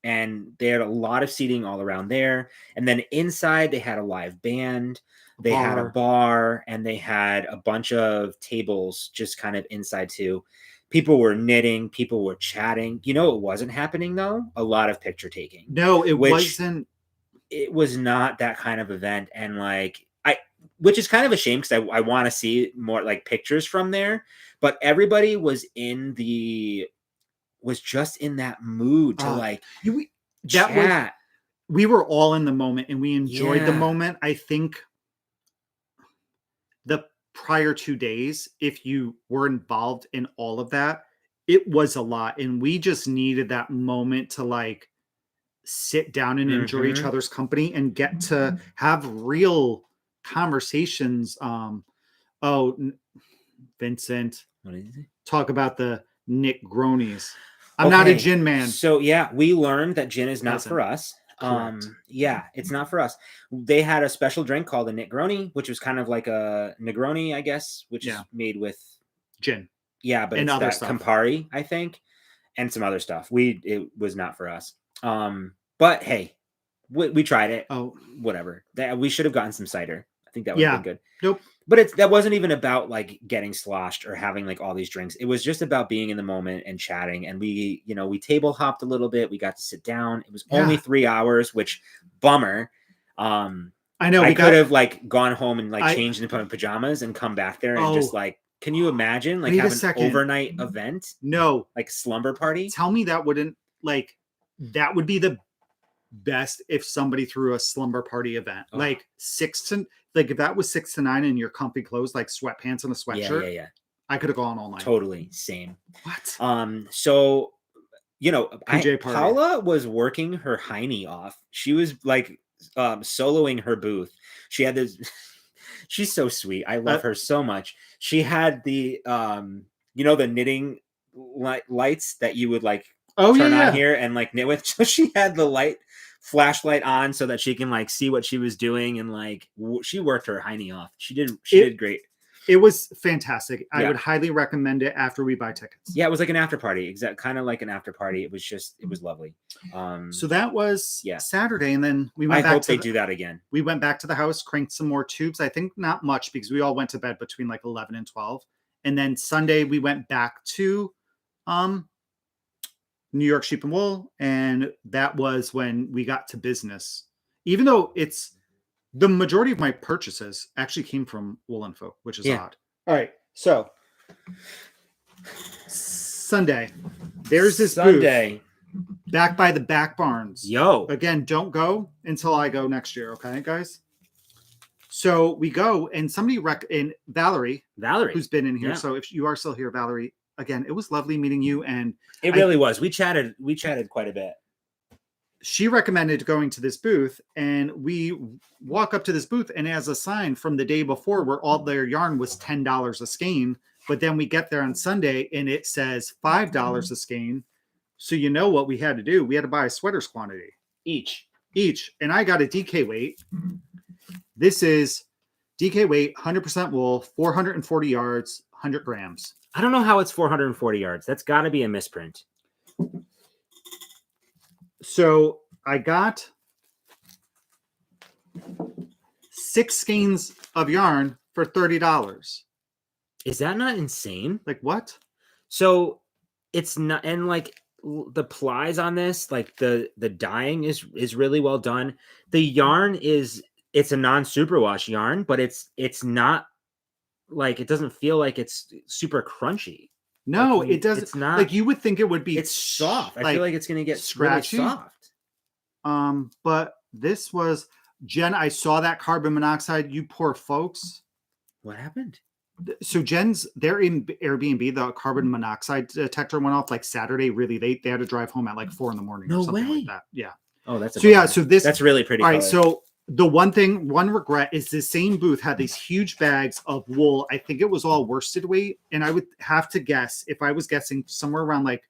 and they had a lot of seating all around there. And then inside they had a live band, they had a bar, and they had a bunch of tables just kind of inside too. People were knitting, people were chatting. You know, it wasn't happening though. A lot of picture taking. No, it wasn't. It was not that kind of event, and like which is kind of a shame because I want to see more like pictures from there. But everybody was just in that mood to like chat. We were all in the moment and we enjoyed the moment. I think the prior 2 days, if you were involved in all of that, it was a lot. And we just needed that moment to like sit down and enjoy each other's company and get to have real conversations. Vincent, What did you say? Talk about the Nick Gronies. I'm not a gin man. So yeah, we learned that gin is not for us. Yeah, it's not for us. They had a special drink called a Negroni, which was kind of like a Negroni, I guess, which is made with gin. Yeah, but and it's other that stuff. Campari, I think, and some other stuff. It was not for us. But hey, we tried it. Oh, whatever. We should have gotten some cider. I think that would have been good. Nope. But that wasn't even about like getting sloshed or having like all these drinks. It was just about being in the moment and chatting. And we table hopped a little bit. We got to sit down. It was only 3 hours, which bummer. I know I could have like gone home and like changed into pajamas and come back there and just like, can you imagine like having an overnight event? No, like slumber party. Tell me that wouldn't like that would be the best if somebody threw a slumber party event like 6 to like if that was 6 to 9 in your comfy clothes like sweatpants and a sweatshirt. Yeah. I could have gone all night. Totally same. What? So PJ party. Paula was working her hiney off. She was like soloing her booth. She had this. She's so sweet. I love her so much. She had the the knitting lights that you would like turn on here and like knit with. So she had the flashlight on so that she can like see what she was doing, and like she worked her hiney off. She did great. It was fantastic. I would highly recommend it after we buy tickets. Yeah, it was like an after party, kind of like an after party. It was lovely. So that was Saturday, and then we went back. I hope they do that again. We went back to the house, cranked some more tubes. I think not much because we all went to bed between like 11 and 12. And then Sunday we went back to New York Sheep and Wool, and that was when we got to business. Even though the majority of my purchases actually came from Woolen Folk, which is odd. All right, so Sunday, there's this booth back by the back barns. Again, don't go until I go next year, okay, guys? So we go, and somebody and Valerie, who's been in here. So if you are still here, Valerie, again, it was lovely meeting you, and it really was. We chatted quite a bit. She recommended going to this booth, and we walk up to this booth, and as a sign from the day before where all their yarn was $10 a skein, but then we get there on Sunday and it says $5 a skein. So you know what we had to do? We had to buy a sweaters quantity. Each. And I got a DK weight. This is DK weight, 100% wool, 440 yards, 100 grams. I don't know how it's 440 yards. That's got to be a misprint. So I got 6 skeins of yarn for $30. Is that not insane? Like what? So it's not, and like the plies on this, like the dyeing is really well done. The yarn it's a non-superwash yarn, but it's not like, it doesn't feel like it's super crunchy. No, like, it doesn't. It's not. Like you would think it would be. It's soft. I feel like it's going to get scratchy. Really soft. But this was Jen. I saw that carbon monoxide. You poor folks. What happened? So they're in Airbnb. The carbon monoxide detector went off like Saturday really late. They had to drive home at like 4 a.m. No or something way. like that. Yeah. Oh, that's so that's really pretty. All right. So the one regret is the same booth had these huge bags of wool. I think it was all worsted weight. And I would have to guess, if I was guessing, somewhere around like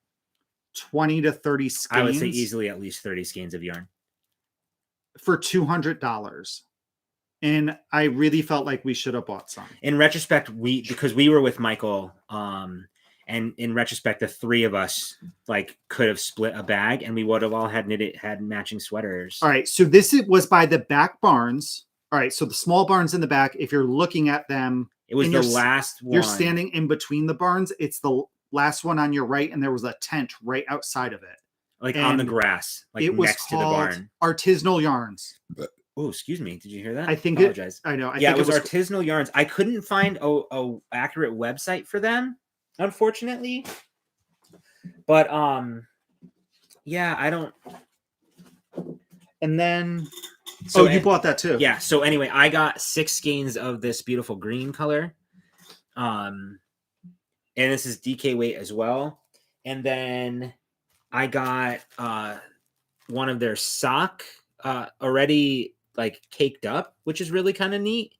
20 to 30 skeins. I would say easily at least 30 skeins of yarn. For $200. And I really felt like we should have bought some. In retrospect, because we were with Michael, and And in retrospect, the three of us like could have split a bag, and we would have all had matching sweaters. All right. So was by the back barns. All right. So the small barns in the back, if you're looking at them, It was the last one. You're standing in between the barns. It's the last one on your right, and there was a tent right outside of it. Like on the grass, like it was next to the barn. Artisanal Yarns. Oh, excuse me. Did you hear that? I think apologize. I know. Yeah, it was Artisanal Yarns. I couldn't find a accurate website for them, unfortunately. But yeah, I don't. And then, so you bought that too? Yeah. So anyway, I got 6 skeins of this beautiful green color, and this is DK weight as well. And then I got one of their sock already like caked up, which is really kind of neat.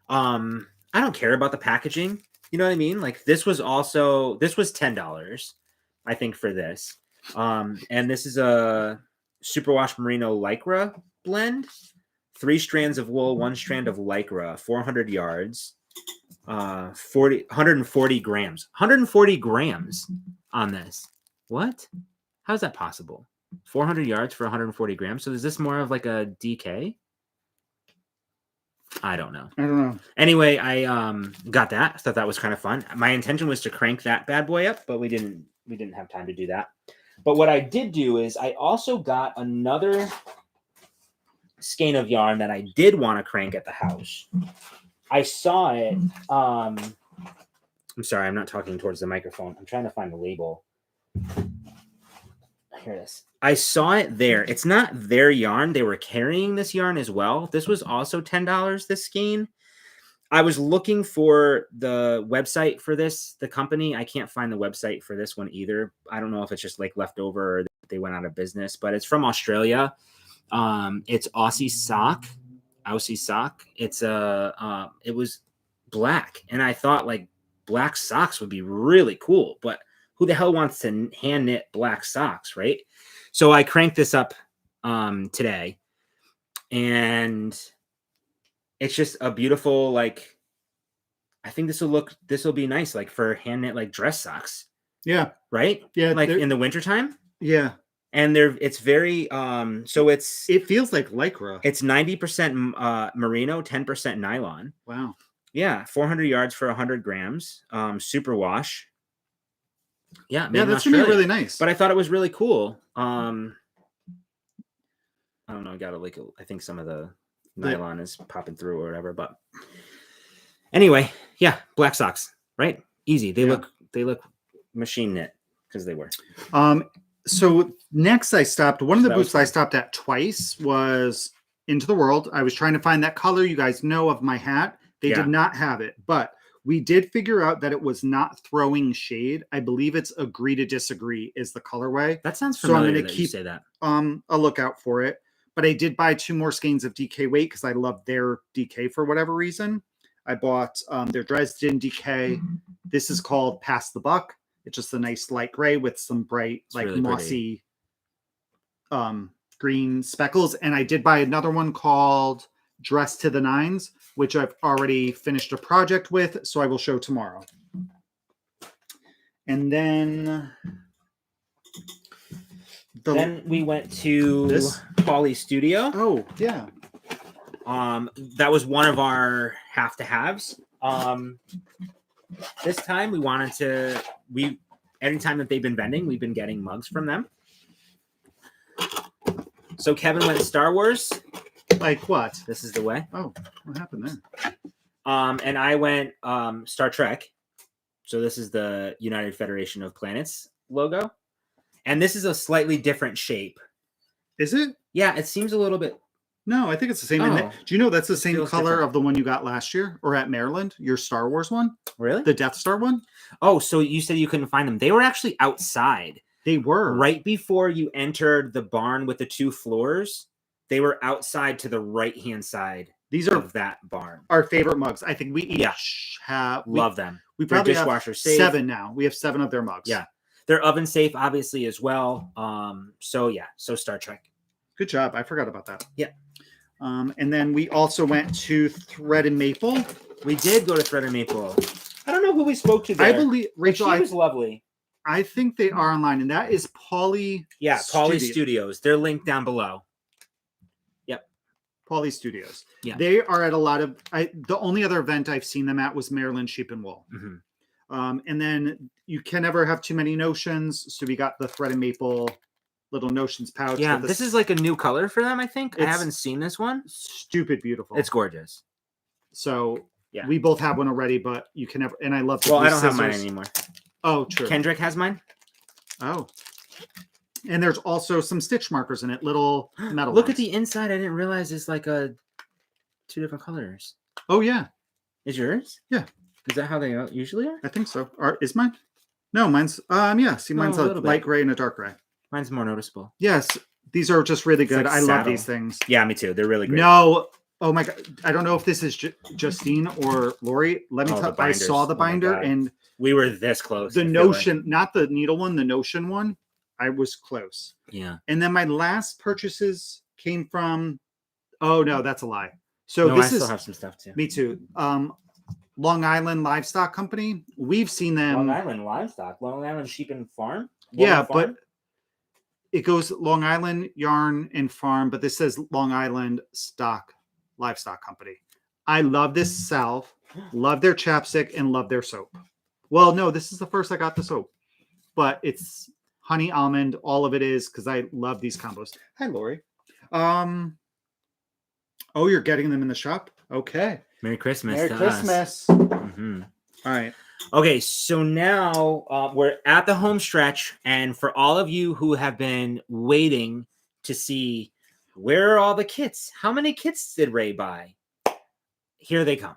I don't care about the packaging. You know what I mean? Like this was $10, I think, for this. And this is a superwash merino lycra blend, 3 strands of wool, 1 strand of lycra, 400 yards, 140 grams. 140 grams on this. What? How's that possible? 400 yards for 140 grams. So is this more of like a DK? I don't know. Anyway, I got that. I thought that was kind of fun. My intention was to crank that bad boy up, but we didn't have time to do that. But what I did do is I also got another skein of yarn that I did want to crank at the house. I saw it. I'm sorry, I'm not talking towards the microphone. I'm trying to find the label. Here it is. I saw it there. It's not their yarn. They were carrying this yarn as well. This was also $10, this skein. I was looking for the website for this, the company. I can't find the website for this one either. I don't know if it's just like leftover or they went out of business, but it's from Australia. It's Aussie Sock. It's it was black, and I thought like black socks would be really cool, but who the hell wants to hand knit black socks, right? So I cranked this up today, and it's just a beautiful, like, I think this will be nice, like for hand knit, like dress socks. Yeah. Right? Yeah. Like in the wintertime. Yeah. And it's very, it feels like lycra. It's 90% merino, 10% nylon. Wow. Yeah. 400 yards for 100 grams. Super wash. Yeah. Yeah. That's going to be really nice. But I thought it was really cool. I don't know. I got to like, I think some of the nylon is popping through or whatever, but anyway, yeah. Black socks, right? Easy. They look machine knit because they were. So next one of the booths I stopped at twice was Into the World. I was trying to find that color you guys know of my hat. They did not have it, but we did figure out that it was not throwing shade. I believe it's Agree to Disagree is the colorway. That sounds familiar. So I'm going to keep a lookout for it. But I did buy 2 more skeins of DK weight because I love their DK for whatever reason. I bought their Dresden DK. This is called Pass the Buck. It's just a nice light gray with some bright, really mossy green speckles. And I did buy another one called Dress to the Nines, which I've already finished a project with, so I will show tomorrow. And then we went to Polly Studio. Oh, yeah. That was one of our have-to-haves. This time we wanted to, anytime that they've been vending, we've been getting mugs from them. So Kevin went Star Wars. Like what? This is the way. Oh, what happened there? And I went Star Trek. So this is the United Federation of Planets logo. And this is a slightly different shape. Is it? Yeah, it seems a little bit. No, I think it's the same. Do you know that's the same color of the one you got last year or at Maryland? Your Star Wars one? Really? The Death Star one? Oh, so you said you couldn't find them. They were actually outside. They were. Right before you entered the barn with the 2 floors. They were outside to the right-hand side. These are that barn. Our favorite mugs. I think we each have. Love them. We probably dishwasher have safe. 7 now. We have 7 of their mugs. Yeah. They're oven safe, obviously, as well. So Star Trek. Good job. I forgot about that. Yeah. And then we also went to Thread and Maple. We did go to Thread and Maple. I don't know who we spoke to there. I believe but Rachel. she was lovely. I think they are online, and that is Poly. Yeah, Poly Studios. They're linked down below. Yep. Poly Studios. Yeah. They are at a lot of. The only other event I've seen them at was Maryland Sheep and Wool. Mm-hmm. And then you can never have too many notions. So we got the thread and maple little notions pouch. Yeah, this is like a new color for them, I think. I It's haven't seen this one. Stupid beautiful. It's gorgeous. So yeah, we both have one already, but you can never. And I love the well, blue I don't scissors. have mine anymore. Oh, true. Kendrick has mine. Oh. And there's also some stitch markers in it, little metal Look ones. at the inside. I didn't realize it's like two different colors. Oh, yeah. Is yours? Yeah. Is that how they usually are? I think so. Is mine? No, mine's yeah. See, mine's a light gray and a dark gray. Mine's more noticeable. Yes, these are just really good. Like I love these things. Yeah, me too. They're really great. No, oh my god, I don't know if this is Justine or Lori. Let me tell. I saw the binder and we were this close. The notion, not the needle one, the notion one. I was close. Yeah. And then my last purchases came from. Oh no, that's a lie. So no, this I still have some stuff too. Me too. Long Island Livestock Company. We've seen them. Long Island Livestock. Long Island Sheep and Farm. But it goes Long Island Yarn and Farm, but this says Long Island Livestock Company. I love this salve, love their chapstick, and love their soap. Well, no, this is the first I got the soap, but it's honey almond. All of it is because I love these combos. Hi, Lori. Oh, you're getting them in the shop? Okay. Merry Christmas. Merry Christmas. Mm-hmm. All right. Okay, so now we're at the home stretch, and for all of you who have been waiting to see where are all the kits, how many kits did Ray buy? Here they come.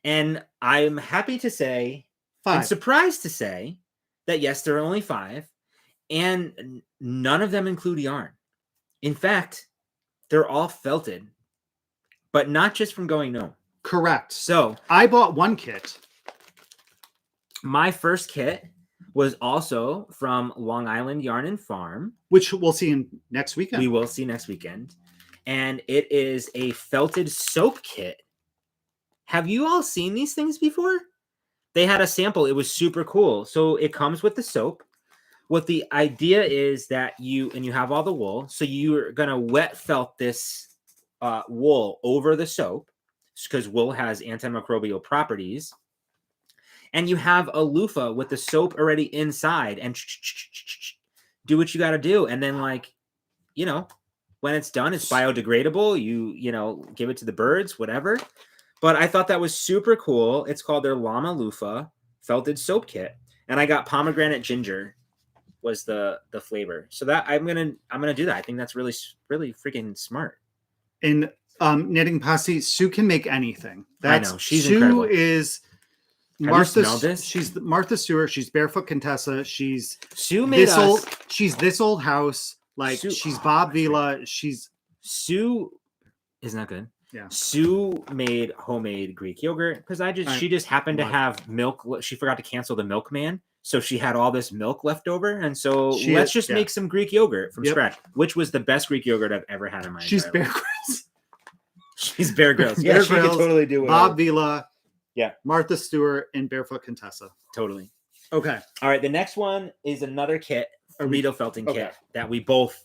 And I'm happy to say, 5. I'm surprised to say that yes, there are only 5, and none of them include yarn. In fact, they're all felted, but not just from Going Gnome. Correct. So I bought one kit. My first kit was also from Long Island Yarn and Farm, which we'll see next weekend. We will see next weekend. And it is a felted soap kit. Have you all seen these things before? They had a sample. It was super cool. So it comes with the soap. What the idea is that you have all the wool. So you're going to wet felt this wool over the soap because wool has antimicrobial properties. And you have a loofah with the soap already inside and do what you got to do. And then when it's done, it's biodegradable. You give it to the birds, whatever. But I thought that was super cool. It's called their Llama Loofah Felted Soap Kit. And I got pomegranate ginger was the flavor. So that I'm gonna do that. I think that's really, really freaking smart. In Knitting Posse, Sue can make anything. I know. She's Sue incredible. Is She's Martha Stewart. She's Barefoot Contessa. She's Sue made this us, old. She's this old house. Like Sue, she's Bob Vila. Sue. Isn't that good? Yeah. Sue made homemade Greek yogurt because she just happened to have milk. She forgot to cancel the milkman, so she had all this milk left over, and so let's just make some Greek yogurt from scratch, which was the best Greek yogurt I've ever had in my life. She's Bear Grylls. She's Bear Grylls. Yeah, she could totally do it. Bob Vila. Yeah. Martha Stewart and Barefoot Contessa. Totally. Okay. All right. The next one is another kit, a needle felting kit that we both,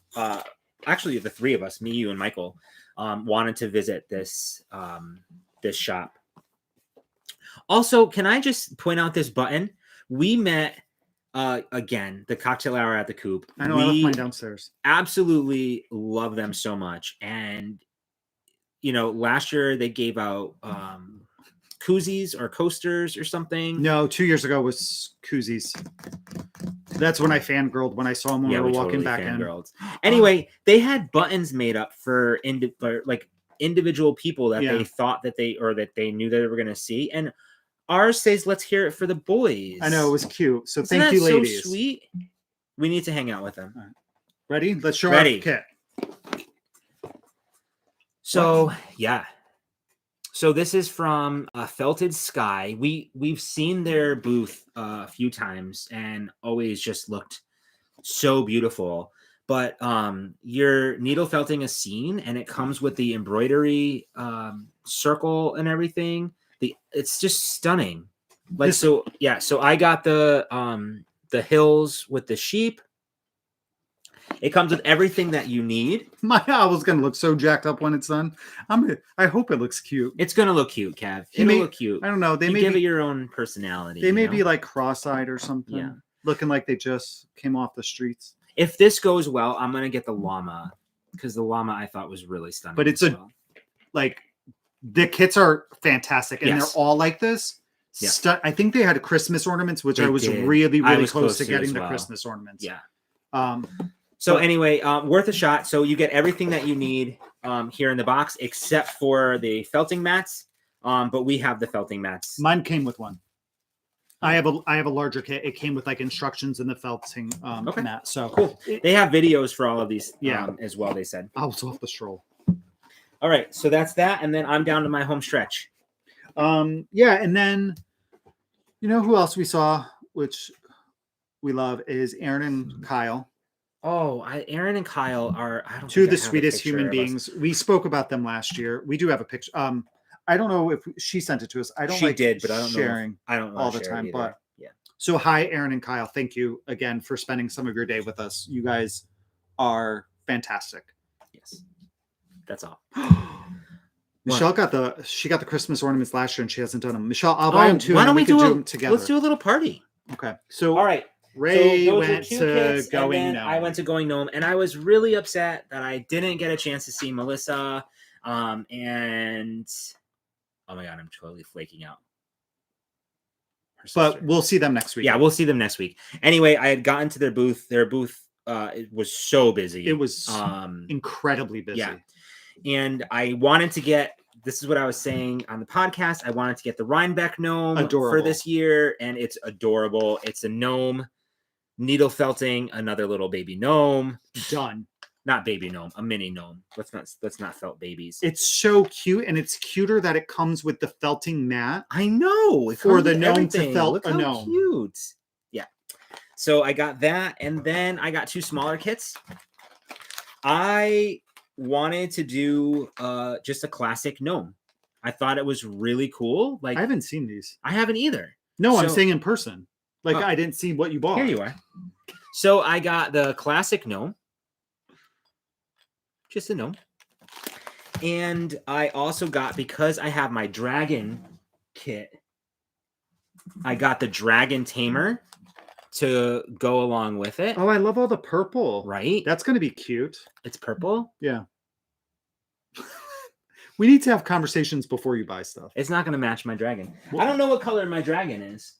actually the 3 of us, me, you, and Michael, wanted to visit this shop. Also, can I just point out this button? We met again the cocktail hour at the Coop. I know. I left mine downstairs. Absolutely love them so much, and last year they gave out koozies or coasters or something. No, 2 years ago was koozies. That's when I fangirled when I saw them when we were walking back in. Anyway, they had buttons made up for individual people that they thought that they knew that they were going to see, and ours says "Let's hear it for the boys." I know, it was cute. So Isn't thank you, ladies. So sweet. We need to hang out with them. Right. Ready? Let's show our kit. So So this is from Felted Sky. We've seen their booth a few times and always just looked so beautiful. But you're needle felting a scene, and it comes with the embroidery circle and everything. It's just stunning. Like, so I got the hills with the sheep. It comes with everything that you need. My owl's gonna look so jacked up when it's done. I hope it looks cute. It's gonna look cute, Cav. It'll look cute. I don't know. They may give be, it your own personality. They may be like cross-eyed or something. Yeah. Looking like they just came off the streets. If this goes well, I'm gonna get the llama, because the llama I thought was really stunning. But it's like the kits are fantastic, and they're all like this. Yeah. I think they had Christmas ornaments, which I was really close to getting the Christmas ornaments. Yeah. So anyway, worth a shot. So you get everything that you need here in the box, except for the felting mats. But we have the felting mats. Mine came with one. I have a larger kit. It came with like instructions and the felting mat. So cool. They have videos for all of these as well, they said. I was off the stroll. All right, so that's that, and then I'm down to my home stretch. Yeah, and then you know who else we saw, which we love, is Aaron and Kyle. Oh, Aaron and Kyle are two of the sweetest human beings. We spoke about them last year. We do have a picture. I don't know if she sent it to us. I don't like did, but I don't sharing. I don't all the time. Either. But yeah. So hi, Aaron and Kyle. Thank you again for spending some of your day with us. You guys are fantastic. Yes, that's all. Michelle got the Christmas ornaments last year, and she hasn't done them. Michelle, I'll buy them too. Why don't we do them together? Let's do a little party. Okay. So all right. Ray went to Going Gnome. I went to Going Gnome, and I was really upset that I didn't get a chance to see Melissa. And oh my god, I'm totally flaking out. But we'll see them next week. Yeah, we'll see them next week. Anyway, I had gotten to their booth. Their booth it was so busy. It was incredibly busy. Yeah. And I wanted to get, this is what I was saying on the podcast, I wanted to get the Rhinebeck gnome for this year, and it's adorable. It's a gnome, needle felting, another little baby gnome. Done. Not baby gnome, a mini gnome. Let's not felt babies. It's so cute, and it's cuter that it comes with the felting mat. I know. For the gnome to felt a gnome. Cute. Yeah. So I got that, and then I got two smaller kits. I wanted to do just a classic gnome. I thought it was really cool. Like, I haven't seen these. I haven't either. No, I'm saying in person. Like, I didn't see what you bought. Here you are. So I got the classic gnome. Just a gnome. And I also got, because I have my dragon kit, I got the dragon tamer to go along with it. Oh, I love all the purple. Right? That's going to be cute. It's purple? Yeah. We need to have conversations before you buy stuff. It's not going to match my dragon. I don't know what color my dragon is.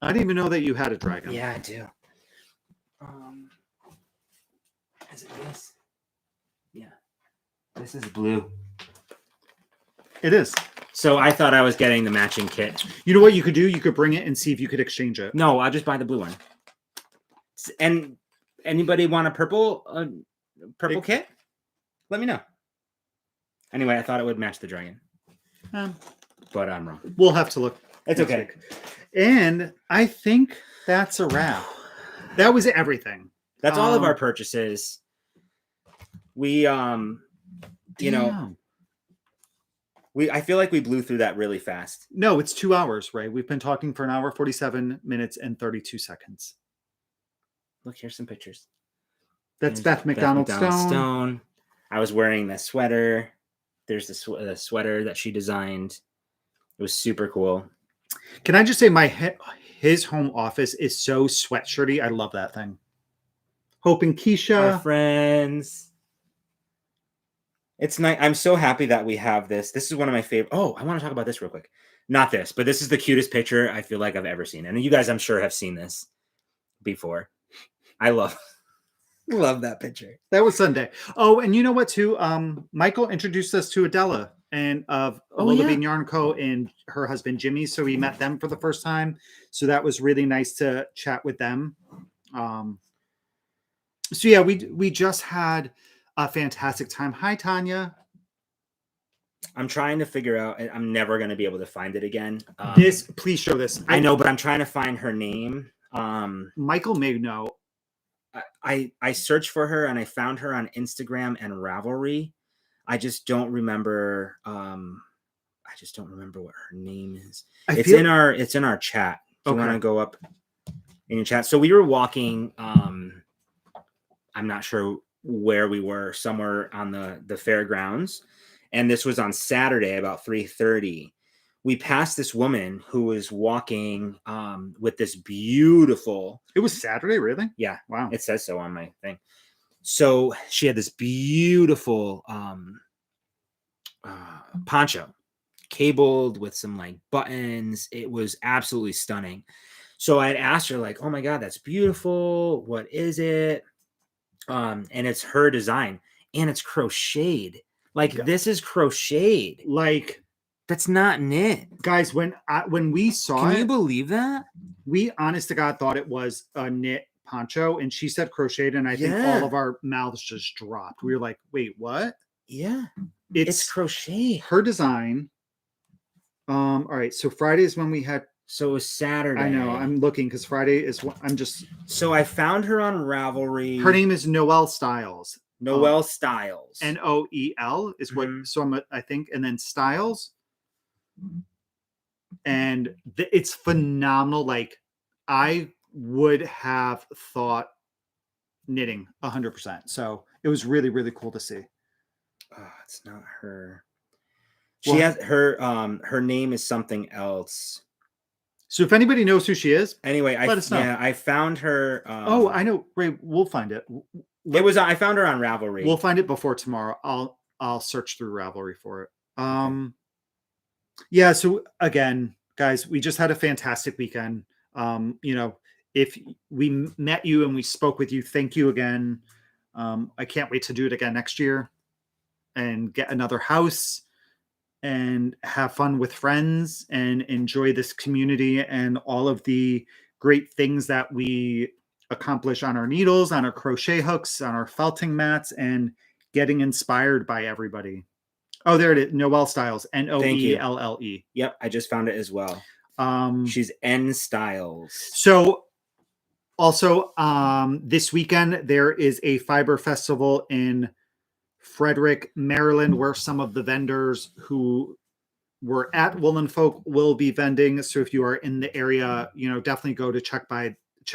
I didn't even know that you had a dragon. Yeah, I do. Is it this? Yeah. This is blue. It is. So I thought I was getting the matching kit. You know what you could do? You could bring it and see if you could exchange it. No, I'll just buy the blue one. And anybody want a purple kit? Let me know. Anyway, I thought it would match the dragon. But I'm wrong. We'll have to look. It's okay. And I think that's a wrap. That was everything. That's all of our purchases. We, I feel like we blew through that really fast. No, it's 2 hours, right? We've been talking for an hour, 47 minutes, and 32 seconds. Look, here's some pictures. There's Beth McDonald Stone. I was wearing the sweater. There's the sweater that she designed. It was super cool. Can I just say his home office is so sweatshirty. I love that thing. Hope and Keisha. Our friends. It's nice. I'm so happy that we have this. This is one of my favorite. Oh, I want to talk about this real quick. Not this, but this is the cutest picture I feel like I've ever seen. And you guys, I'm sure, have seen this before. I love that picture. That was Sunday. Oh, and you know what, too? Michael introduced us to Adela and of Lola Bean Yarn Co. and her husband, Jimmy. So we met them for the first time. So that was really nice to chat with them. So yeah, we just had a fantastic time. Hi, Tanya. I'm trying to figure out. I'm never going to be able to find it again. Please show this. I know, but I'm trying to find her name. Michael may know. I searched for her and I found her on Instagram and Ravelry. I just don't remember. I just don't remember what her name is. I It's feel- in our chat. Do you Okay. want to go up in your chat? So we were walking. I'm not sure where we were, somewhere on the fairgrounds, and this was on Saturday about 3:30. We passed this woman who was walking with this beautiful. It was Saturday, really? Yeah, Wow. it says so on my thing. So she had this beautiful poncho, cabled with some like buttons. It was absolutely stunning. So I had asked her, like, oh my God, that's beautiful. What is it? And it's her design, and it's crocheted. Like, this is crocheted. Like, that's not knit. Guys, when we saw Can it, you believe that? We honest to God thought it was a knit poncho, and she said crocheted, and I think all of our mouths just dropped. We were like, wait, what? Yeah. It's crocheted. Her design. All right, so Friday is when we had. So it was Saturday. I know. I'm looking because Friday is. I'm just. So I found her on Ravelry. Her name is Noelle Styles. Noelle Styles. Noel is what. So I think, and then Styles. And it's phenomenal. Like, I would have thought knitting 100%. So it was really, really cool to see. Oh, it's not her. She has her name is something else. So if anybody knows who she is, anyway, let us know. Yeah, I found her. Oh, I know, Ray. We'll find it. I found her on Ravelry. We'll find it before tomorrow. I'll search through Ravelry for it. Okay. Yeah. So again, guys, we just had a fantastic weekend. If we met you and we spoke with you, thank you again. I can't wait to do it again next year and get another house and have fun with friends and enjoy this community and all of the great things that we accomplish on our needles, on our crochet hooks, on our felting mats, and getting inspired by everybody. Oh, there it is. Noelle Styles. Noelle. Yep, I just found it as well. She's N Styles. So also this weekend there is a fiber festival in Frederick, Maryland, where some of the vendors who were at Woolen Folk will be vending. So if you are in the area, definitely go to check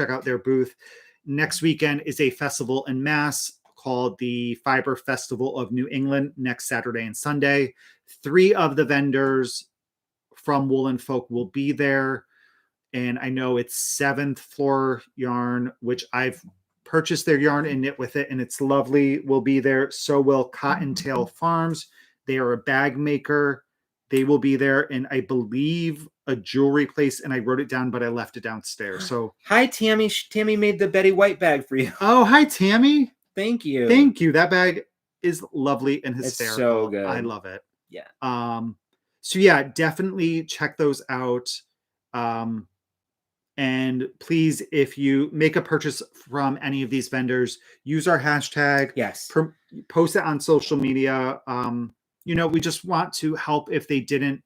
out their booth. Next weekend is a festival in Mass called the Fiber Festival of New England, next Saturday and Sunday. 3 of the vendors from Woolen Folk will be there. And I know it's 7th Floor Yarn, which I've purchased their yarn and knit with it, and it's lovely, will be there. So will Cottontail Farms. They are a bag maker. They will be there. And I believe a jewelry place, and I wrote it down, but I left it downstairs. So hi, Tammy. Tammy made the Betty White bag for you. Oh, hi, Tammy. Thank you. Thank you. That bag is lovely and hysterical. It's so good. I love it. Yeah. So yeah, definitely check those out. And please, if you make a purchase from any of these vendors, use our hashtag. Yes. Post it on social media. We just want to help if they didn't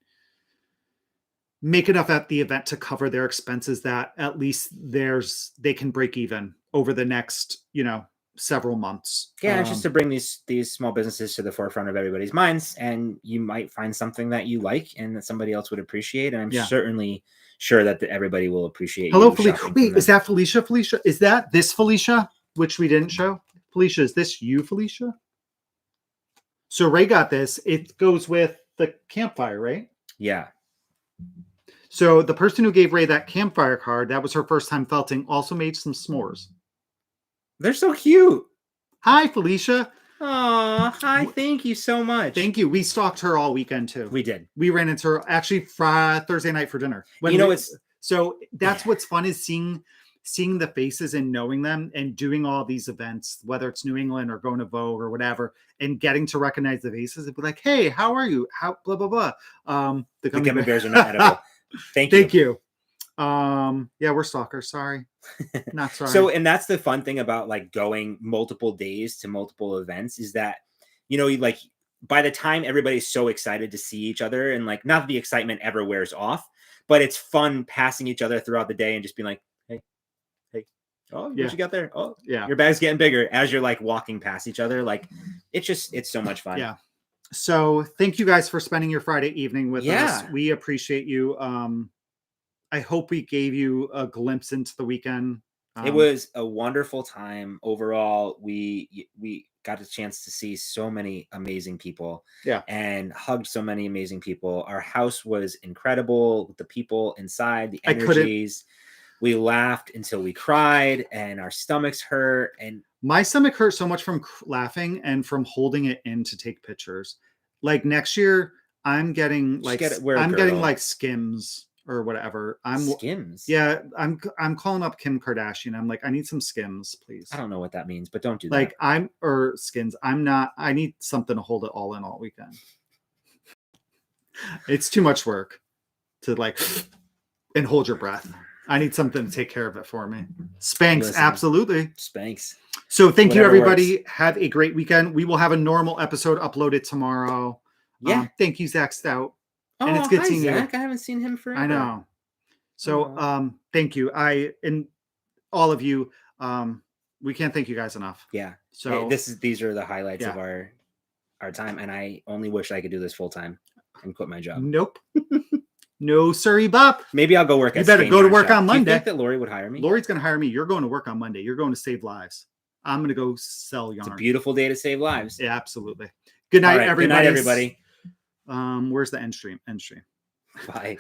make enough at the event to cover their expenses, that at least they can break even over the next, several months. Yeah, just to bring these small businesses to the forefront of everybody's minds, and you might find something that you like and that somebody else would appreciate. And I'm certainly sure that everybody will appreciate. Hello, Felicia. Wait, is that Felicia? Felicia, is that this Felicia, which we didn't show? Felicia, is this you, Felicia? So Ray got this. It goes with the campfire, right? Yeah. So the person who gave Ray that campfire card, that was her first time felting, also made some s'mores. They're so cute. Hi, Felicia. Aw, hi. Thank you so much. Thank you. We stalked her all weekend too. We did. We ran into her actually Thursday night for dinner. So that's what's fun, is seeing the faces and knowing them and doing all these events, whether it's New England or going to Vogue or whatever, and getting to recognize the faces and be like, hey, how are you? How blah blah blah. The gummy bears are not edible. Thank you. Yeah, we're stalkers. Sorry. Not sorry. So, and that's the fun thing about like going multiple days to multiple events, is that, like by the time everybody's so excited to see each other, and like, not that the excitement ever wears off, but it's fun passing each other throughout the day and just being like, hey, oh, what you got there? Oh, yeah, your bag's getting bigger as you're like walking past each other. Like, it's so much fun. Yeah. So thank you guys for spending your Friday evening with us. Yeah. We appreciate you. I hope we gave you a glimpse into the weekend. It was a wonderful time overall. We got a chance to see so many amazing people, Yeah. and hugged so many amazing people. Our house was incredible with the people inside, the I couldn't- energies. We laughed until we cried, and our stomachs hurt. And My stomach hurt so much from laughing and from holding it in to take pictures. Like next year, I'm getting like wear a I'm getting girdle. like Skims or whatever. Skims. Yeah, I'm calling up Kim Kardashian. I'm like, I need some Skims, please. I don't know what that means, but don't do that. Like Skins. I need something to hold it all in all weekend. It's too much work to like and hold your breath. I need something to take care of it for me. Spanx, Listen. absolutely. Spanx. So thank you, Whatever everybody. works. Have a great weekend. We will have a normal episode uploaded tomorrow. Yeah. Thank you, Zach Stout. Oh, And it's good hi, seeing Zach. you. I haven't seen him forever. I know. So thank you. And all of you. We can't thank you guys enough. Yeah. So these are the highlights Yeah. of our time, and I only wish I could do this full time and quit my job. Nope. No, sorry, Bop. Maybe I'll go work. You at better Spain go to Yarn work Shop. on Do you Monday. think that Lori would hire me? Lori's going to hire me. You're going to work on Monday. You're going to save lives. I'm going to go sell yarn. It's a beautiful day to save lives. Yeah, absolutely. Good night, All right, everybody. Good night, everybody. Where's the end stream? Bye.